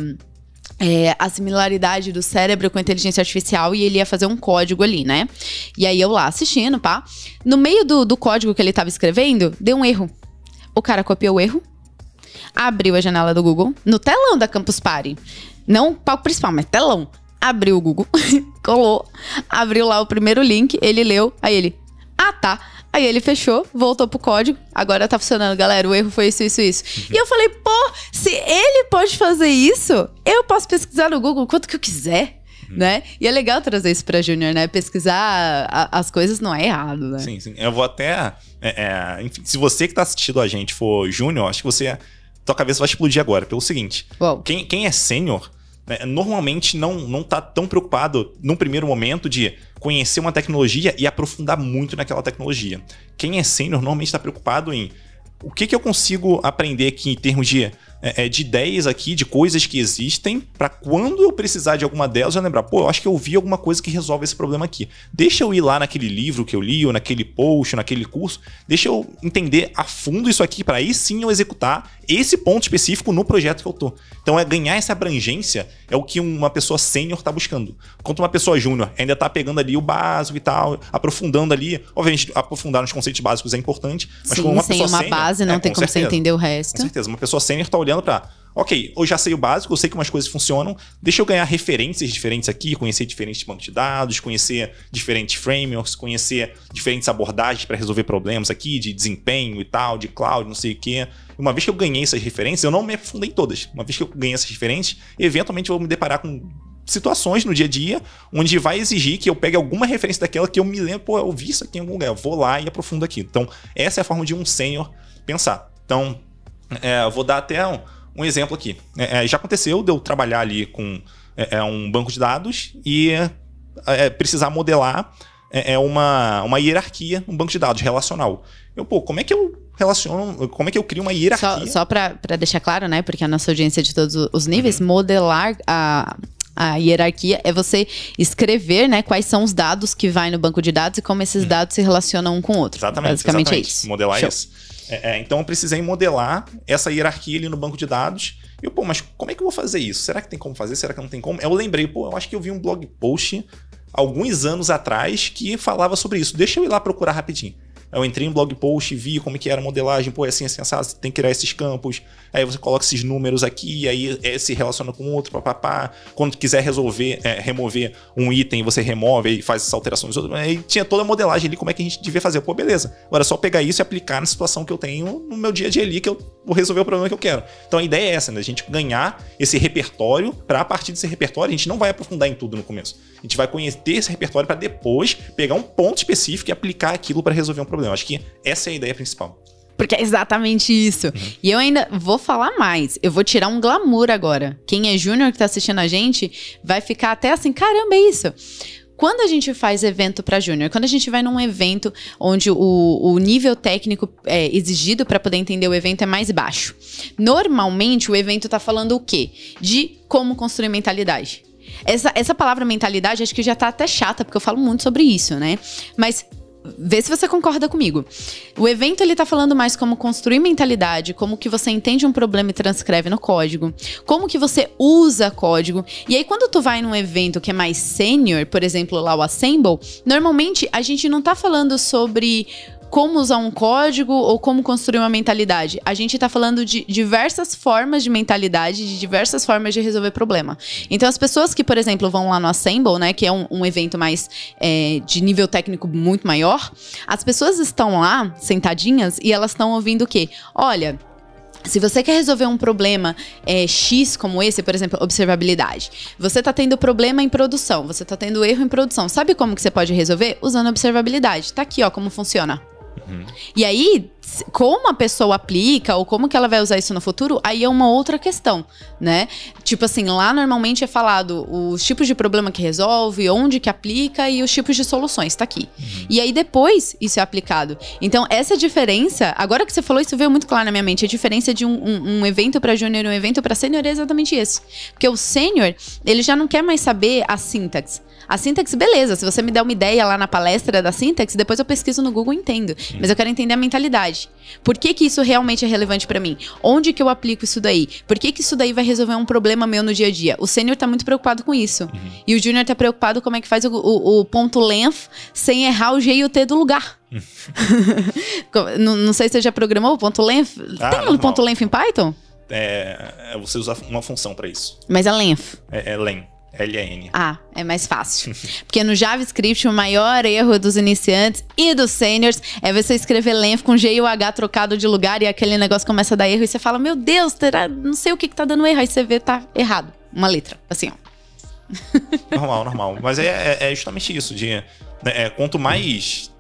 a similaridade do cérebro com a inteligência artificial e ele ia fazer um código ali, né? E aí eu lá assistindo, pá. No meio do código que ele tava escrevendo, deu um erro. O cara copiou o erro, abriu a janela do Google, no telão da Campus Party. Não palco principal, mas telão. Abriu o Google, colou, abriu lá o primeiro link, ele leu, aí ele, tá. Aí ele fechou, voltou pro código, agora tá funcionando, galera, o erro foi isso. E eu falei, pô, se ele pode fazer isso, eu posso pesquisar no Google quanto que eu quiser, né? E é legal trazer isso pra júnior, né? Pesquisar as coisas não é errado, né? Sim. Eu vou até... enfim, se você que tá assistindo a gente for júnior, acho que tua cabeça vai explodir agora, pelo seguinte, quem é sênior, normalmente não tá tão preocupado num primeiro momento de conhecer uma tecnologia e aprofundar muito naquela tecnologia. Quem é sênior normalmente está preocupado em o que eu consigo aprender aqui em termos de ideias aqui, de coisas que existem, para quando eu precisar de alguma delas, eu lembrar, pô, eu acho que eu vi alguma coisa que resolve esse problema aqui. Deixa eu ir lá naquele livro que eu li, ou naquele post, ou naquele curso, deixa eu entender a fundo isso aqui, para aí sim eu executar esse ponto específico no projeto que eu tô. Então, ganhar essa abrangência é o que uma pessoa sênior tá buscando. Enquanto uma pessoa júnior ainda tá pegando ali o básico e tal, aprofundando ali, obviamente, aprofundar nos conceitos básicos é importante, mas sim, como uma sem pessoa uma sênior, base, não tem como você entender o resto. Com certeza, uma pessoa sênior tá olhando pra... Ok, eu já sei o básico, eu sei que umas coisas funcionam, deixa eu ganhar referências diferentes aqui, conhecer diferentes bancos de dados, conhecer diferentes frameworks, conhecer diferentes abordagens para resolver problemas aqui, de desempenho e tal, de cloud, não sei o quê. Uma vez que eu ganhei essas referências, eu não me aprofundei em todas. Uma vez que eu ganhei essas referências, eventualmente eu vou me deparar com situações no dia a dia, onde vai exigir que eu pegue alguma referência daquela que eu me lembro, pô, eu vi isso aqui em algum lugar, eu vou lá e aprofundo aqui. Então, essa é a forma de um sênior pensar. Então, eu vou dar até um exemplo aqui. Já aconteceu de eu trabalhar ali com um banco de dados e precisar modelar uma hierarquia, um banco de dados relacional. Como é que eu relaciono, como é que eu crio uma hierarquia? Só para deixar claro, né? Porque a nossa audiência é de todos os níveis, modelar a hierarquia é você escrever, né, quais são os dados que vai no banco de dados e como esses dados se relacionam um com o outro. Basicamente é isso. Modelar isso. Então eu precisei modelar essa hierarquia ali no banco de dados. E eu, mas como é que eu vou fazer isso? Será que tem como fazer? Será que não tem como? Eu lembrei, eu acho que eu vi um blog post alguns anos atrás que falava sobre isso. Deixa eu ir lá procurar rapidinho. Eu entrei em blog post, vi como que era a modelagem, assim, você tem que criar esses campos, aí você coloca esses números aqui, aí se relaciona com outro, papapá. Quando quiser remover um item, você remove e faz essas alterações. Aí tinha toda a modelagem ali, como é que a gente devia fazer. Beleza. Agora é só pegar isso e aplicar na situação que eu tenho no meu dia a dia ali, que eu vou resolver o problema que eu quero. Então a ideia é essa, né? A gente ganhar esse repertório, para a partir desse repertório, a gente não vai aprofundar em tudo no começo. A gente vai conhecer esse repertório para depois pegar um ponto específico e aplicar aquilo para resolver um problema. Acho que essa é a ideia principal. Porque é exatamente isso. E eu ainda vou falar mais. Eu vou tirar um glamour agora. Quem é júnior que tá assistindo a gente vai ficar até assim, caramba, é isso. Quando a gente faz evento para júnior, quando a gente vai num evento onde o nível técnico exigido para poder entender o evento é mais baixo. Normalmente o evento tá falando o quê? De como construir mentalidade. Essa palavra mentalidade acho que já tá até chata, porque eu falo muito sobre isso, né? Mas vê se você concorda comigo. O evento, ele tá falando mais como construir mentalidade, como que você entende um problema e transcreve no código, como que você usa código. E aí, quando tu vai num evento que é mais sênior, por exemplo, lá o Assemble, normalmente a gente não tá falando sobre como usar um código ou como construir uma mentalidade. A gente tá falando de diversas formas de mentalidade, de diversas formas de resolver problema. Então, as pessoas que, por exemplo, vão lá no Assemble, né, que é um evento mais de nível técnico muito maior, as pessoas estão lá, sentadinhas, e elas estão ouvindo o quê? Olha, se você quer resolver um problema X como esse, por exemplo, observabilidade. Você está tendo problema em produção, você está tendo erro em produção. Sabe como que você pode resolver? Usando observabilidade. Tá aqui, ó, como funciona. E aí, como a pessoa aplica ou como que ela vai usar isso no futuro, aí é uma outra questão, né? Tipo assim, lá normalmente é falado os tipos de problema que resolve, onde que aplica e os tipos de soluções, tá aqui. E aí depois isso é aplicado. Então essa diferença, agora que você falou, isso veio muito claro na minha mente, a diferença de um evento para júnior e um evento para sênior é exatamente esse. Porque o sênior, ele já não quer mais saber a sintaxe. A sintaxe, beleza, se você me der uma ideia lá na palestra da sintaxe, depois eu pesquiso no Google e entendo. Mas eu quero entender a mentalidade. Por que que isso realmente é relevante pra mim? Onde que eu aplico isso daí? Por que que isso daí vai resolver um problema meu no dia a dia? O sênior tá muito preocupado com isso. E o júnior tá preocupado como é que faz o ponto length sem errar o G e o T do lugar. Não sei se você já programou o ponto length. Tem um ponto length em Python? Você usa uma função pra isso. Mas é length. É len. L-A-N. Ah, é mais fácil. Porque no JavaScript, o maior erro dos iniciantes e dos seniors é você escrever length com G e o H trocado de lugar e aquele negócio começa a dar erro e você fala, meu Deus, não sei o que tá dando erro. Aí você vê, tá errado. Uma letra, assim, ó. Normal. Mas é justamente isso. Quanto mais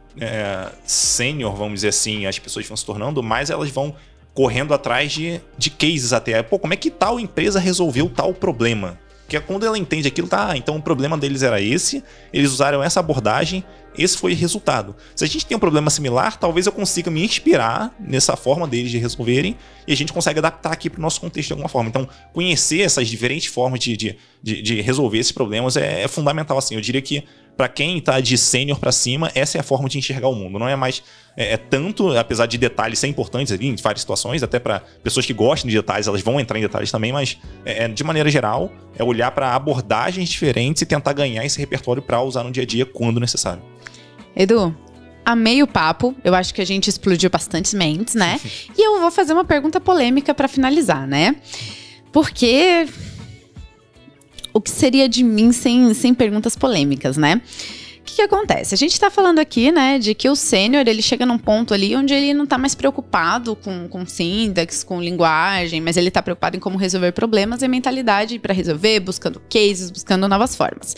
sênior, vamos dizer assim, as pessoas vão se tornando, mais elas vão correndo atrás de cases até. Pô, como é que tal empresa resolveu tal problema? Porque quando ela entende aquilo, então o problema deles era esse, eles usaram essa abordagem, esse foi o resultado. Se a gente tem um problema similar, talvez eu consiga me inspirar nessa forma deles de resolverem e a gente consegue adaptar aqui para o nosso contexto de alguma forma. Então, conhecer essas diferentes formas de resolver esses problemas é fundamental. Assim. Eu diria que para quem está de sênior para cima, essa é a forma de enxergar o mundo. Não é mais tanto, apesar de detalhes ser importantes ali em várias situações, até para pessoas que gostam de detalhes, elas vão entrar em detalhes também, mas de maneira geral, é olhar para abordagens diferentes e tentar ganhar esse repertório para usar no dia a dia quando necessário. Edu, amei o papo. Eu acho que a gente explodiu bastantes mentes, né? E eu vou fazer uma pergunta polêmica para finalizar, né? Porque o que seria de mim sem perguntas polêmicas, né? O que acontece? A gente tá falando aqui, né, de que o sênior, ele chega num ponto ali onde ele não tá mais preocupado com sintaxe, com linguagem, mas ele tá preocupado em como resolver problemas e mentalidade para resolver, buscando cases, buscando novas formas.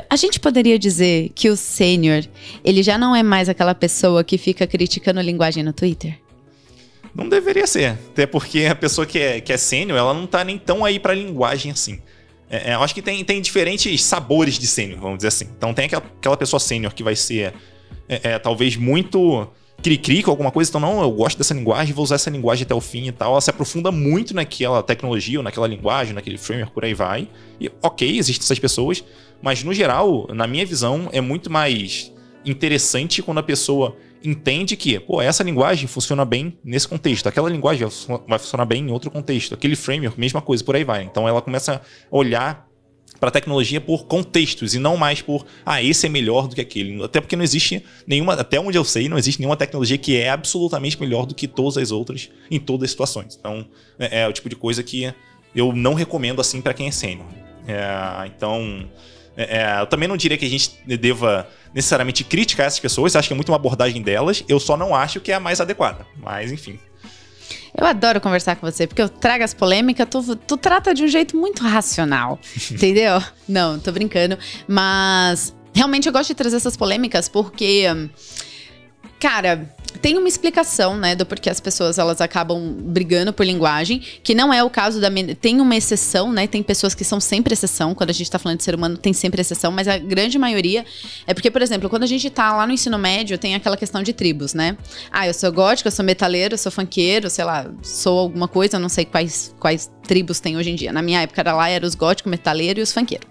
A gente poderia dizer que o sênior, ele já não é mais aquela pessoa que fica criticando linguagem no Twitter? Não deveria ser, até porque a pessoa que é sênior, ela não tá nem tão aí pra linguagem assim. Eu acho que tem diferentes sabores de sênior, vamos dizer assim. Então tem aquela pessoa sênior que vai ser talvez muito cri-cri com alguma coisa. Então não, eu gosto dessa linguagem, vou usar essa linguagem até o fim e tal. Ela se aprofunda muito naquela tecnologia ou naquela linguagem, naquele framework, por aí vai. E ok, existem essas pessoas, mas no geral, na minha visão, é muito mais interessante quando a pessoa entende que, essa linguagem funciona bem nesse contexto, aquela linguagem vai funcionar bem em outro contexto, aquele framework, mesma coisa, por aí vai. Então ela começa a olhar para a tecnologia por contextos e não mais por, esse é melhor do que aquele. Até porque não existe nenhuma, até onde eu sei, não existe nenhuma tecnologia que é absolutamente melhor do que todas as outras em todas as situações. Então é o tipo de coisa que eu não recomendo assim para quem é sênior. Então... eu também não diria que a gente deva necessariamente criticar essas pessoas, acho que é muito uma abordagem delas, eu só não acho que é a mais adequada, mas enfim. Eu adoro conversar com você, porque eu trago as polêmicas, tu trata de um jeito muito racional, entendeu? Não, tô brincando, mas realmente eu gosto de trazer essas polêmicas porque, cara, tem uma explicação, né, do porquê as pessoas elas acabam brigando por linguagem, que não é o caso tem uma exceção, né, tem pessoas que são sempre exceção, quando a gente tá falando de ser humano tem sempre exceção, mas a grande maioria é porque, por exemplo, quando a gente tá lá no ensino médio, tem aquela questão de tribos, né, eu sou gótico, eu sou metaleiro, eu sou funkeiro, sei lá, sou alguma coisa, eu não sei quais tribos tem hoje em dia, na minha época era os góticos, metaleiro e os funkeiros.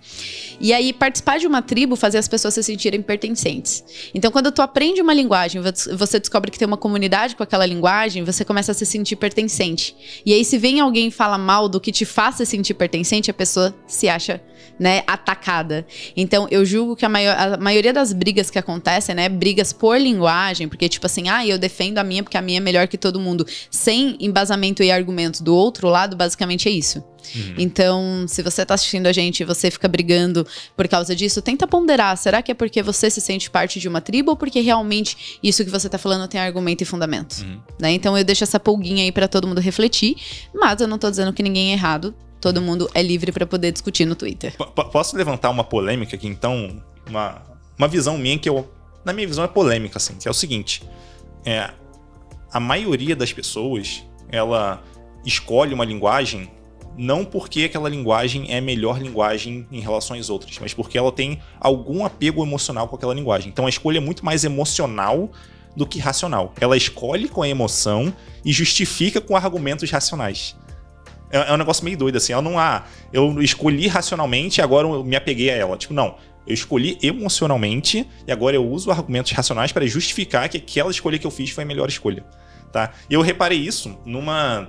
E aí, participar de uma tribo fazia as pessoas se sentirem pertencentes. Então, quando tu aprende uma linguagem, você descobre que ter uma comunidade com aquela linguagem, você começa a se sentir pertencente. E aí, se vem alguém e fala mal do que te faz se sentir pertencente, a pessoa se acha, né, atacada. Então, eu julgo que a maioria das brigas que acontecem, né, brigas por linguagem, porque tipo assim, eu defendo a minha porque a minha é melhor que todo mundo, sem embasamento e argumentos do outro lado, basicamente é isso. Então, se você tá assistindo a gente e você fica brigando por causa disso, tenta ponderar. Será que é porque você se sente parte de uma tribo ou porque realmente isso que você tá falando tem argumento e fundamento? Né? Então, eu deixo essa pulguinha aí pra todo mundo refletir, mas eu não tô dizendo que ninguém é errado. Todo mundo é livre pra poder discutir no Twitter. Posso levantar uma polêmica aqui, então? Uma visão minha que na minha visão é polêmica, assim, que é o seguinte. A maioria das pessoas, ela escolhe uma linguagem não porque aquela linguagem é a melhor linguagem em relação às outras, mas porque ela tem algum apego emocional com aquela linguagem. Então a escolha é muito mais emocional do que racional. Ela escolhe com a emoção e justifica com argumentos racionais. É um negócio meio doido, assim. Eu escolhi racionalmente e agora eu me apeguei a ela. Tipo, não. Eu escolhi emocionalmente e agora eu uso argumentos racionais para justificar que aquela escolha que eu fiz foi a melhor escolha. Tá? E eu reparei isso numa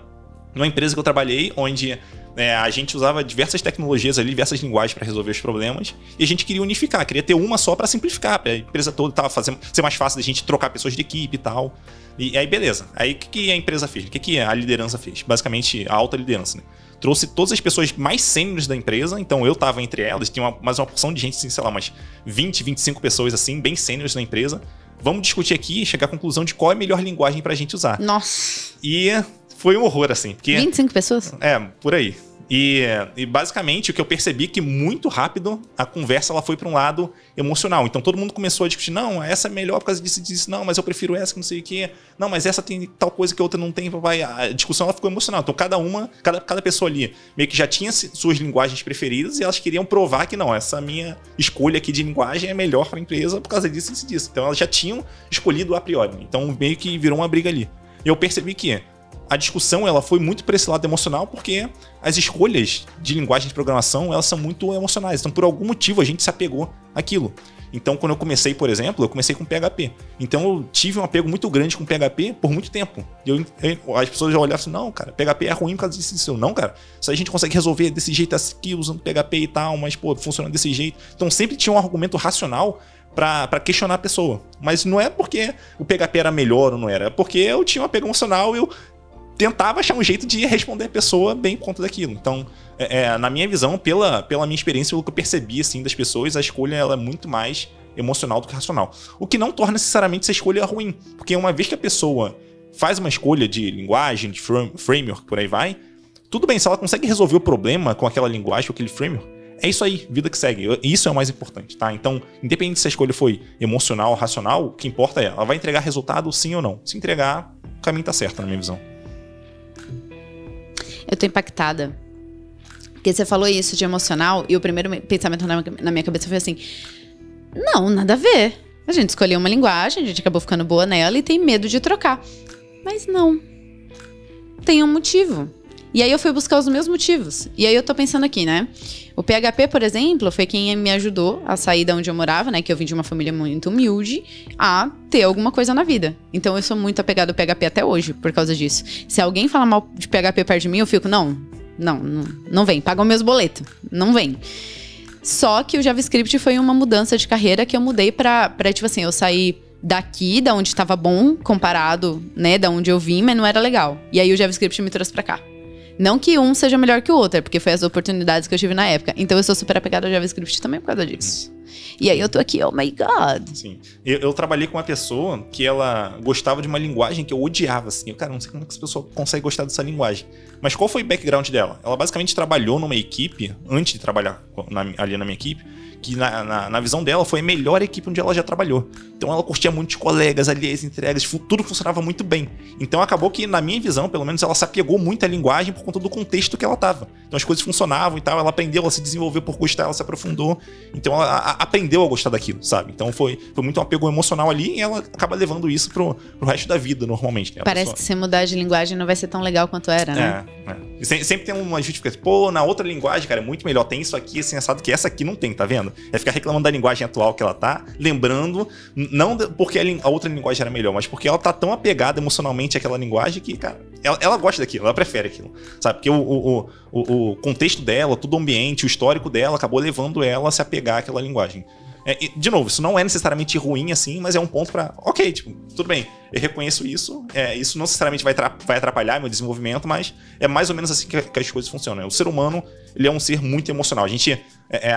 empresa que eu trabalhei, onde a gente usava diversas tecnologias ali, diversas linguagens para resolver os problemas, e a gente queria unificar, queria ter uma só para simplificar, para a empresa toda ser mais fácil da gente trocar pessoas de equipe e tal. E aí, beleza. Aí, o que a empresa fez? O que a liderança fez? Basicamente, a alta liderança, né? Trouxe todas as pessoas mais sêniores da empresa, então eu tava entre elas, tinha mais uma porção de gente, assim, sei lá, umas 20, 25 pessoas, assim, bem sêniores na empresa. Vamos discutir aqui e chegar à conclusão de qual é a melhor linguagem pra gente usar. Nossa! E foi um horror, assim. Porque, 25 pessoas? Por aí. E basicamente o que eu percebi é que muito rápido a conversa ela foi para um lado emocional. Então todo mundo começou a discutir, não, essa é melhor por causa disso e disso, não, mas eu prefiro essa que não sei o quê, não, mas essa tem tal coisa que a outra não tem, papai. A discussão ela ficou emocional. Então cada pessoa ali meio que já tinha suas linguagens preferidas e elas queriam provar que não, essa minha escolha aqui de linguagem é melhor para a empresa por causa disso e disso. Então elas já tinham escolhido a priori. Então meio que virou uma briga ali. E eu percebi que a discussão ela foi muito para esse lado emocional porque as escolhas de linguagem de programação elas são muito emocionais. Então, por algum motivo, a gente se apegou àquilo. Então, quando eu comecei, por exemplo, eu comecei com PHP. Então, eu tive um apego muito grande com PHP por muito tempo. As pessoas já olharam assim, não, cara, PHP é ruim por causa disso. Não, cara, isso aí a gente consegue resolver desse jeito aqui, usando PHP e tal, mas, pô, funciona desse jeito. Então, sempre tinha um argumento racional pra questionar a pessoa. Mas não é porque o PHP era melhor ou não era. É porque eu tinha um apego emocional e eu tentava achar um jeito de responder a pessoa bem por conta daquilo. Então, na minha visão, pela minha experiência, pelo que eu percebi assim, das pessoas, a escolha ela é muito mais emocional do que racional. O que não torna necessariamente essa escolha ruim. Porque uma vez que a pessoa faz uma escolha de linguagem, de framework, por aí vai, tudo bem, se ela consegue resolver o problema com aquela linguagem, com aquele framework, é isso aí, vida que segue. Isso é o mais importante, tá? Então, independente se a escolha foi emocional ou racional, o que importa é, ela vai entregar resultado sim ou não. Se entregar, o caminho tá certo, na minha visão. Eu tô impactada. Porque você falou isso de emocional e o primeiro pensamento na minha cabeça foi assim, não, nada a ver. A gente escolheu uma linguagem, a gente acabou ficando boa nela e tem medo de trocar. Mas não. Tem um motivo. E aí eu fui buscar os meus motivos. E aí eu tô pensando aqui, né? O PHP, por exemplo, foi quem me ajudou a sair da onde eu morava, né? Que eu vim de uma família muito humilde, a ter alguma coisa na vida. Então eu sou muito apegada ao PHP até hoje, por causa disso. Se alguém falar mal de PHP perto de mim, eu fico, não vem, paga os meus boletos. Não vem. Só que o JavaScript foi uma mudança de carreira que eu mudei pra tipo assim, eu saí daqui, da onde estava bom, comparado, né, da onde eu vim, mas não era legal. E aí o JavaScript me trouxe pra cá. Não que um seja melhor que o outro, porque foi as oportunidades que eu tive na época. Então eu sou super apegada ao JavaScript também por causa disso. E aí eu tô aqui, oh my God. Sim. Eu trabalhei com uma pessoa que ela gostava de uma linguagem que eu odiava, assim. Eu, cara, não sei como é que essa pessoa consegue gostar dessa linguagem. Mas qual foi o background dela? Ela basicamente trabalhou numa equipe, antes de trabalhar ali na minha equipe, que na visão dela foi a melhor equipe onde ela já trabalhou. Então ela curtia muito os colegas ali, as entregas, tudo funcionava muito bem. Então acabou que, na minha visão, pelo menos, ela se apegou muito à linguagem por conta do contexto que ela tava. Então as coisas funcionavam e tal, ela aprendeu, ela se desenvolveu por gostar, ela se aprofundou. Então aprendeu a gostar daquilo, sabe? Então foi muito um apego emocional ali e ela acaba levando isso pro resto da vida, normalmente. Né? Parece que se mudar de linguagem não vai ser tão legal quanto era, né? E sempre tem uma justificação. Pô, na outra linguagem, cara, é muito melhor. Tem isso aqui, assim, assado, que essa aqui não tem, tá vendo? É ficar reclamando da linguagem atual que ela tá, lembrando, não porque a outra linguagem era melhor, mas porque ela tá tão apegada emocionalmente àquela linguagem que, cara, ela gosta daquilo, ela prefere aquilo, sabe? Porque o contexto dela, todo o ambiente, o histórico dela acabou levando ela a se apegar àquela linguagem. De novo, isso não é necessariamente ruim assim, mas é um ponto pra... Ok, tipo, tudo bem, eu reconheço isso, isso não necessariamente vai atrapalhar meu desenvolvimento, mas é mais ou menos assim que as coisas funcionam. O ser humano, ele é um ser muito emocional. A gente,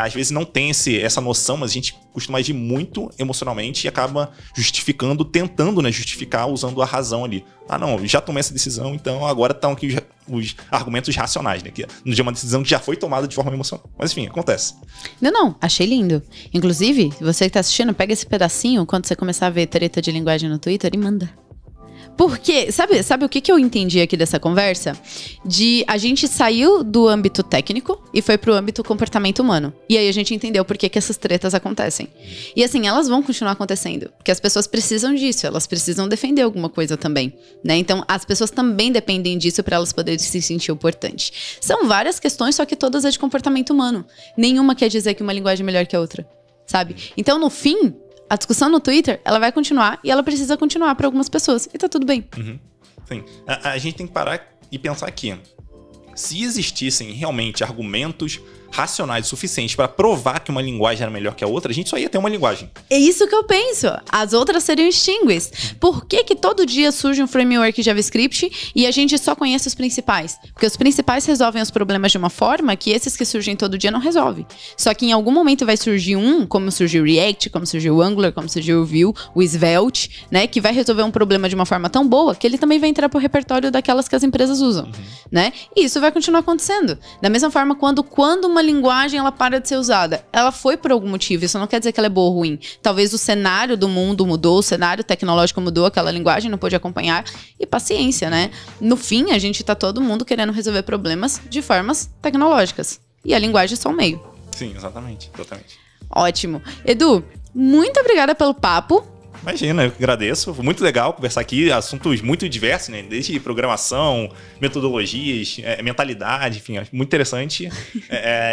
às vezes, não tem essa noção, mas a gente costuma agir muito emocionalmente e acaba justificando, tentando, né, justificar usando a razão ali. Ah, não, já tomei essa decisão, então agora estão aqui os argumentos racionais, né? Que não é uma decisão que já foi tomada de forma emocional. Mas enfim, acontece. Não, achei lindo. Inclusive, você que tá assistindo, pega esse pedacinho quando você começar a ver treta de linguagem no Twitter e manda. Porque, sabe o que eu entendi aqui dessa conversa? A gente saiu do âmbito técnico e foi pro âmbito comportamento humano. E aí a gente entendeu por que essas tretas acontecem. E assim, elas vão continuar acontecendo. Porque as pessoas precisam disso, elas precisam defender alguma coisa também, né? Então, as pessoas também dependem disso para elas poderem se sentir importantes. São várias questões, só que todas é de comportamento humano. Nenhuma quer dizer que uma linguagem é melhor que a outra, sabe? Então, no fim... A discussão no Twitter, ela vai continuar e ela precisa continuar para algumas pessoas. E tá tudo bem. Sim. A gente tem que parar e pensar aqui. Se existissem realmente argumentos racionais suficientes para provar que uma linguagem era melhor que a outra, a gente só ia ter uma linguagem. É isso que eu penso. As outras seriam extingues. Por que todo dia surge um framework JavaScript e a gente só conhece os principais? Porque os principais resolvem os problemas de uma forma que esses que surgem todo dia não resolvem. Só que em algum momento vai surgir como surgiu o React, como surgiu o Angular, como surgiu o Vue, o Svelte, né? Que vai resolver um problema de uma forma tão boa que ele também vai entrar pro repertório daquelas que as empresas usam, né? E isso vai continuar acontecendo. Da mesma forma, quando uma linguagem ela para de ser usada, ela foi por algum motivo, isso não quer dizer que ela é boa ou ruim. Talvez o cenário do mundo mudou, o cenário tecnológico mudou, aquela linguagem não pôde acompanhar, e paciência, né? No fim, a gente tá todo mundo querendo resolver problemas de formas tecnológicas. E a linguagem é só um meio. Sim, exatamente. Ótimo. Edu, muito obrigada pelo papo. Imagina, eu que agradeço. Foi muito legal conversar aqui, assuntos muito diversos, né? Desde programação, metodologias, mentalidade, enfim, muito interessante.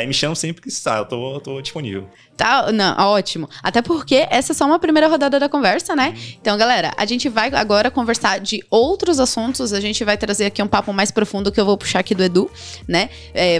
Me chama sempre que está, eu tô disponível. Tá, não, ótimo. Até porque essa é só uma primeira rodada da conversa, né? Então, galera, a gente vai agora conversar de outros assuntos. A gente vai trazer aqui um papo mais profundo que eu vou puxar aqui do Edu, né?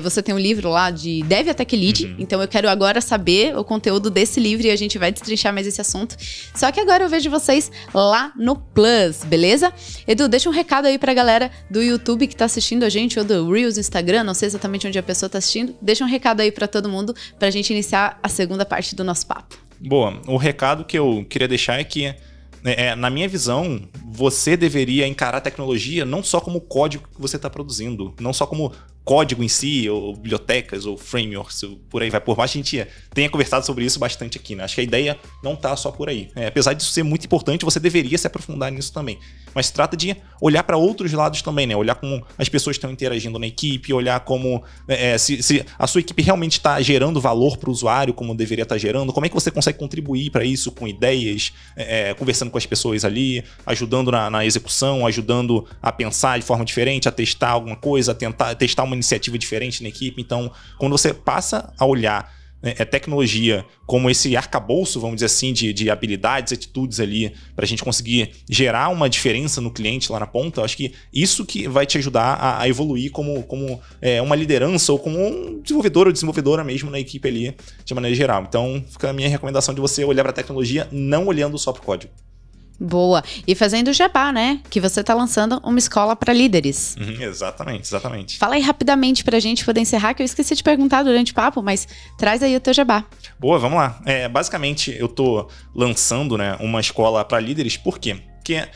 Você tem um livro lá de Dev até que Lead. Então, eu quero agora saber o conteúdo desse livro e a gente vai destrinchar mais esse assunto. Só que agora eu vejo vocês lá no Plus, beleza? Edu, deixa um recado aí pra galera do YouTube que tá assistindo a gente, ou do Reels, Instagram, não sei exatamente onde a pessoa tá assistindo. Deixa um recado aí pra todo mundo pra gente iniciar a segunda parte do nosso papo. Boa, o recado que eu queria deixar é que, na minha visão, você deveria encarar a tecnologia não só como código que você está produzindo, não só como código em si, ou bibliotecas, ou frameworks, ou por aí vai. Por mais que a gente tenha conversado sobre isso bastante aqui, né? Acho que a ideia não tá só por aí. Apesar disso ser muito importante, você deveria se aprofundar nisso também. Mas se trata de olhar para outros lados também, né? Olhar como as pessoas estão interagindo na equipe, olhar como se a sua equipe realmente está gerando valor para o usuário, como deveria estar gerando, como é que você consegue contribuir para isso com ideias, conversando com as pessoas ali, ajudando na execução, ajudando a pensar de forma diferente, a testar alguma coisa, a tentar testar uma iniciativa diferente na equipe. Então, quando você passa a olhar tecnologia como esse arcabouço, vamos dizer assim, de habilidades, atitudes ali, para a gente conseguir gerar uma diferença no cliente lá na ponta, eu acho que isso que vai te ajudar a evoluir como uma liderança ou como um desenvolvedor ou desenvolvedora mesmo na equipe ali, de maneira geral. Então, fica a minha recomendação de você olhar para a tecnologia não olhando só para o código. Boa. E fazendo jabá, né? Que você tá lançando uma escola para líderes. Exatamente. Fala aí rapidamente pra gente poder encerrar, que eu esqueci de perguntar durante o papo, mas traz aí o teu jabá. Boa, vamos lá. Basicamente, eu tô lançando, né, uma escola para líderes. Por quê? Porque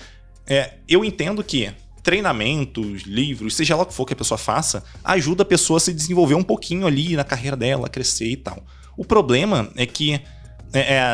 eu entendo que treinamentos, livros, seja lá o que for que a pessoa faça, ajuda a pessoa a se desenvolver um pouquinho ali na carreira dela, a crescer e tal. O problema é que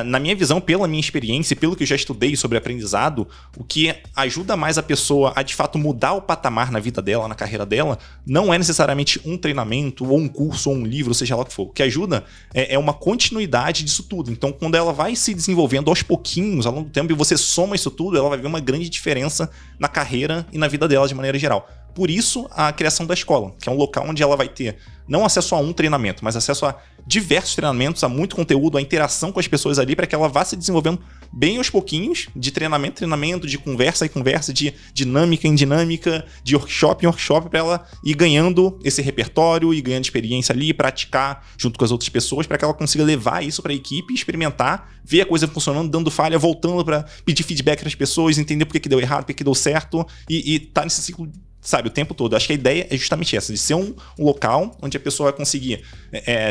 na minha visão, pela minha experiência, pelo que eu já estudei sobre aprendizado, o que ajuda mais a pessoa a, de fato, mudar o patamar na vida dela, na carreira dela, não é necessariamente um treinamento, ou um curso, ou um livro, seja lá o que for. O que ajuda é uma continuidade disso tudo. Então, quando ela vai se desenvolvendo aos pouquinhos, ao longo do tempo, e você soma isso tudo, ela vai ver uma grande diferença na carreira e na vida dela de maneira geral. Por isso, a criação da escola, que é um local onde ela vai ter não acesso a um treinamento, mas acesso a diversos treinamentos, a muito conteúdo, a interação com as pessoas ali, para que ela vá se desenvolvendo bem aos pouquinhos, de treinamento em treinamento, de conversa em conversa, de dinâmica em dinâmica, de workshop em workshop, para ela ir ganhando esse repertório, ir ganhando experiência ali, praticar junto com as outras pessoas, para que ela consiga levar isso para a equipe, experimentar, ver a coisa funcionando, dando falha, voltando para pedir feedback para as pessoas, entender por que deu errado, por que deu certo, e tá nesse ciclo, sabe, o tempo todo. Acho que a ideia é justamente essa, de ser um local onde a pessoa vai conseguir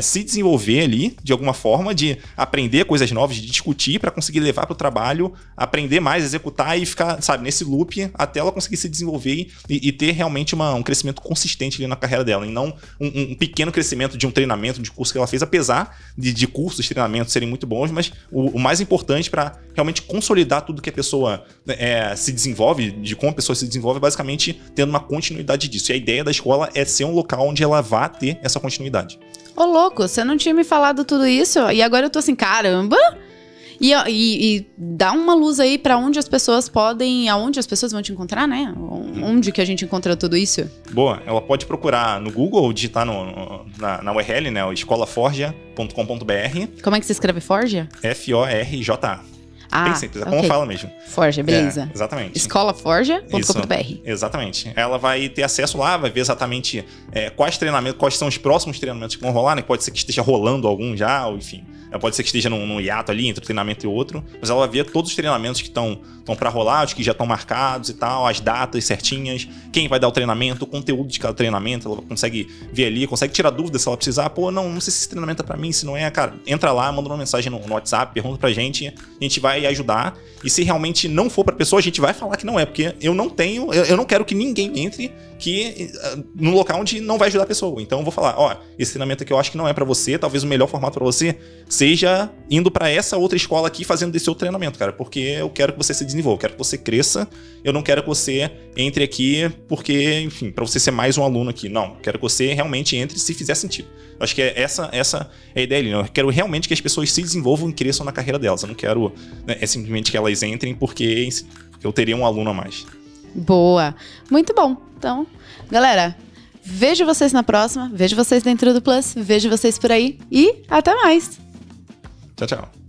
se desenvolver ali, de alguma forma, de aprender coisas novas, de discutir para conseguir levar para o trabalho, aprender mais, executar e ficar, sabe, nesse loop até ela conseguir se desenvolver e ter realmente um crescimento consistente ali na carreira dela, e não um pequeno crescimento de um treinamento, de curso que ela fez, apesar de cursos, treinamentos serem muito bons, mas o mais importante para realmente consolidar tudo que a pessoa se desenvolve, de como a pessoa se desenvolve, basicamente tendo uma continuidade disso. E a ideia da escola é ser um local onde ela vá ter essa continuidade. Ô, louco, você não tinha me falado tudo isso? E agora eu tô assim, caramba! E dá uma luz aí pra onde as pessoas podem, aonde as pessoas vão te encontrar, né? Onde que a gente encontra tudo isso? Boa, ela pode procurar no Google, digitar na URL, né? escolaforja.com.br. Como é que se escreve Forja? Forja. Bem simples, é como fala mesmo. Forja, beleza. Exatamente. escolaforja.com.br. Exatamente. Ela vai ter acesso lá, vai ver exatamente quais treinamentos, quais são os próximos treinamentos que vão rolar, né? Pode ser que esteja rolando algum já, ou enfim. Pode ser que esteja num hiato ali entre um treinamento e outro, mas ela vai ver todos os treinamentos que estão para rolar, os que já estão marcados e tal, as datas certinhas, quem vai dar o treinamento, o conteúdo de cada treinamento, ela consegue ver ali, consegue tirar dúvidas se ela precisar. Pô, não sei se esse treinamento é pra mim, se não é, cara, entra lá, manda uma mensagem no WhatsApp, pergunta pra gente, a gente vai ajudar. E se realmente não for pra pessoa, a gente vai falar que não é, porque eu não quero que ninguém entre no local onde não vai ajudar a pessoa. Então eu vou falar, ó, esse treinamento aqui eu acho que não é pra você, talvez o melhor formato pra você seja indo pra essa outra escola aqui fazendo desse outro treinamento, cara, porque eu quero que você se desenvolva, eu quero que você cresça, eu não quero que você entre aqui porque, enfim, pra você ser mais um aluno aqui. Não, eu quero que você realmente entre se fizer sentido. Eu acho que essa é a ideia ali, né? Eu quero realmente que as pessoas se desenvolvam e cresçam na carreira delas. Eu não quero simplesmente que elas entrem porque eu teria um aluno a mais. Boa. Muito bom. Então, galera, vejo vocês na próxima, vejo vocês dentro do Plus, vejo vocês por aí e até mais. Tchau, tchau.